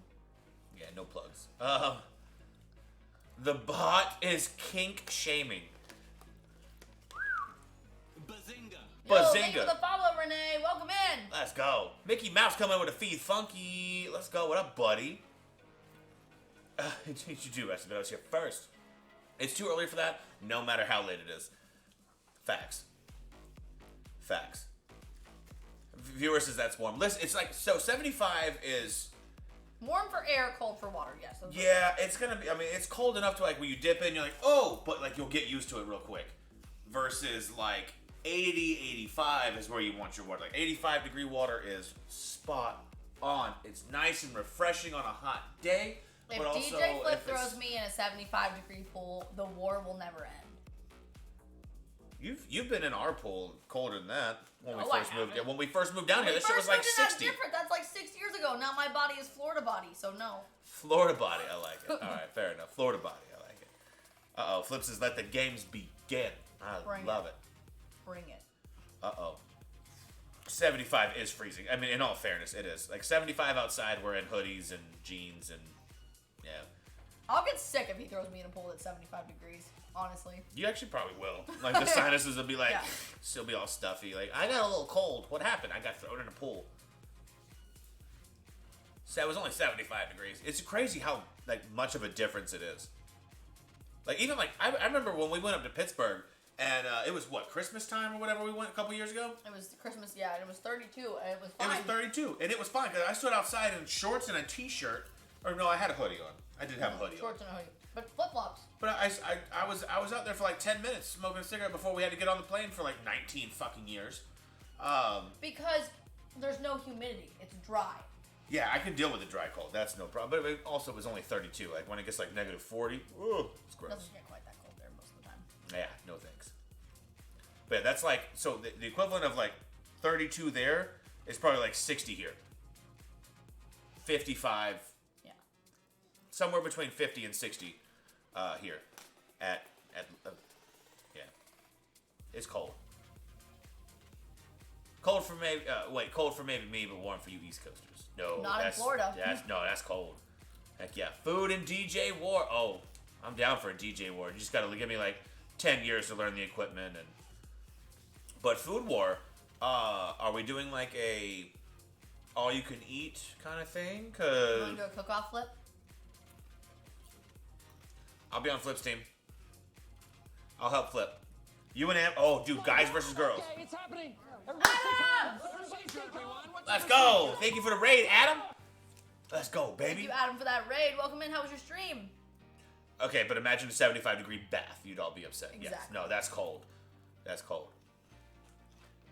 Speaker 1: Yeah, no plugs. The bot is kink shaming.
Speaker 3: Bazinga.
Speaker 2: Yo, thank you for the follow, Renee. Welcome in.
Speaker 1: Let's go. Mickey Mouse coming with a feed. Funky. Let's go. What up, buddy? You do, Rest, but I was here first. It's too early for that, no matter how late it is. Facts. Viewer says that's warm. Listen, it's like, so 75 is...
Speaker 2: Warm for air, cold for water, yes.
Speaker 1: Yeah, it's gonna be, it's cold enough to like when you dip in, you're like, oh, but like you'll get used to it real quick. Versus like 80, 85 is where you want your water. Like 85 degree water is spot on. It's nice and refreshing on a hot day.
Speaker 2: If
Speaker 1: but also,
Speaker 2: DJ Flip throws me in a 75 degree pool, the war will never end.
Speaker 1: You've been in our pool colder than that when we
Speaker 2: No,
Speaker 1: first moved. Yeah, when we first moved down here, this shit was like 60.
Speaker 2: That's like 6 years ago. Now my body is Florida body, so no.
Speaker 1: Florida body, I like it. All right, fair enough. Florida body, I like it. Uh-oh, Flip says, let the games begin. I love it.
Speaker 2: Bring it.
Speaker 1: Uh-oh. 75 is freezing. In all fairness, it is. Like 75 outside, we're in hoodies and jeans and yeah.
Speaker 2: I'll get sick if he throws me in a pool that's 75 degrees, honestly.
Speaker 1: You actually probably will. Like the sinuses will be like,
Speaker 2: Yeah.
Speaker 1: still be all stuffy. Like, I got a little cold. What happened? I got thrown in a pool. So it was only 75 degrees. It's crazy how like much of a difference it is. Like even like I remember when we went up to Pittsburgh and it was what, Christmas time or whatever we went a couple years ago?
Speaker 2: It was Christmas, yeah, and it was 32, and it was fine.
Speaker 1: It was 32, and it was fine because I stood outside in shorts and a t-shirt. Or no, I had a hoodie on. I did have a hoodie
Speaker 2: Shorts
Speaker 1: on.
Speaker 2: and a hoodie. But flip-flops.
Speaker 1: But I was out there for like 10 minutes smoking a cigarette before we had to get on the plane for like 19 fucking years.
Speaker 2: Because there's no humidity. It's dry.
Speaker 1: Yeah, I can deal with the dry cold. That's no problem. But it also was only 32. Like when it gets like negative 40, ooh, it's gross.
Speaker 2: It doesn't get quite that cold there most of the time.
Speaker 1: Yeah, no thanks. But yeah, that's like, so the equivalent of like 32 there is probably like 60 here. 55.
Speaker 2: Yeah.
Speaker 1: Somewhere between 50 and 60 here at yeah. It's cold. Cold for maybe, cold for maybe me, but warm for you East Coasters. No,
Speaker 2: Not in Florida.
Speaker 1: That's cold. Heck yeah. Food and DJ war. Oh, I'm down for a DJ war. You just gotta give me like 10 years to learn the equipment and. But food war, are we doing like a all you can eat kind of thing?
Speaker 2: You
Speaker 1: Cause
Speaker 2: want to do a cook-off Flip?
Speaker 3: I'll
Speaker 1: be on Flip's team. I'll help Flip. You and Am. Oh, dude, guys versus girls.
Speaker 3: Okay, it's happening. Everybody say everyone.
Speaker 1: Let's go. Thank you for the raid, Adam. Let's go,
Speaker 2: Thank
Speaker 1: baby.
Speaker 2: you, Adam, for that raid. Welcome in. How was your stream?
Speaker 1: Okay, but imagine a 75-degree bath. You'd all be upset. Yes.
Speaker 2: Exactly.
Speaker 1: No, that's cold. That's cold.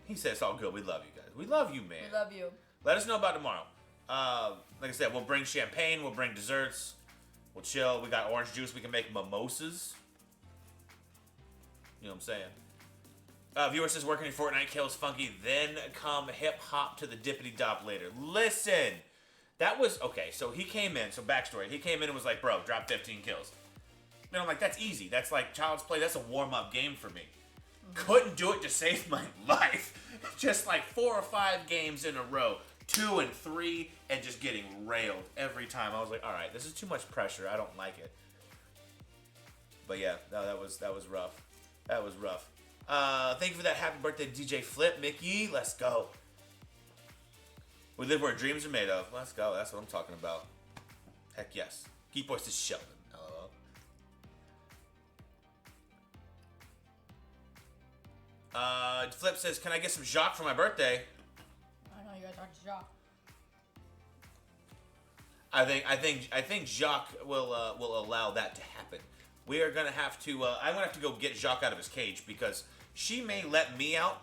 Speaker 1: He said it's all good. We love you guys. We love you, man.
Speaker 2: We love you.
Speaker 1: Let us know about tomorrow. Like I said, we'll bring champagne. We'll bring desserts. We'll chill. We got orange juice. We can make mimosas. You know what I'm saying? Viewer says working in Fortnite kills Funky, then come hip hop to the dippity dop later. Listen, that was okay. So he came in. So backstory: he came in and was like, "Bro, drop 15 kills." And I'm like, "That's easy. That's like Child's Play. That's a warm up game for me." Couldn't do it to save my life. Just like 4 or 5 games in a row, 2 and 3, and just getting railed every time. I was like, all right, this is too much pressure. I don't like it. But yeah, no, that was rough. That was rough. Thank you for that happy birthday, DJ Flip, Mickey. Let's go. We live where dreams are made of. Let's go. That's what I'm talking about. Heck yes. Keep voice to Sheldon. LOL. Flip says, "Can I get some Jacques for my birthday?"
Speaker 2: I know you gotta talk to Jacques.
Speaker 1: I think Jacques will allow that to happen. We are gonna have to. I'm gonna have to go get Jacques out of his cage because she may let me out,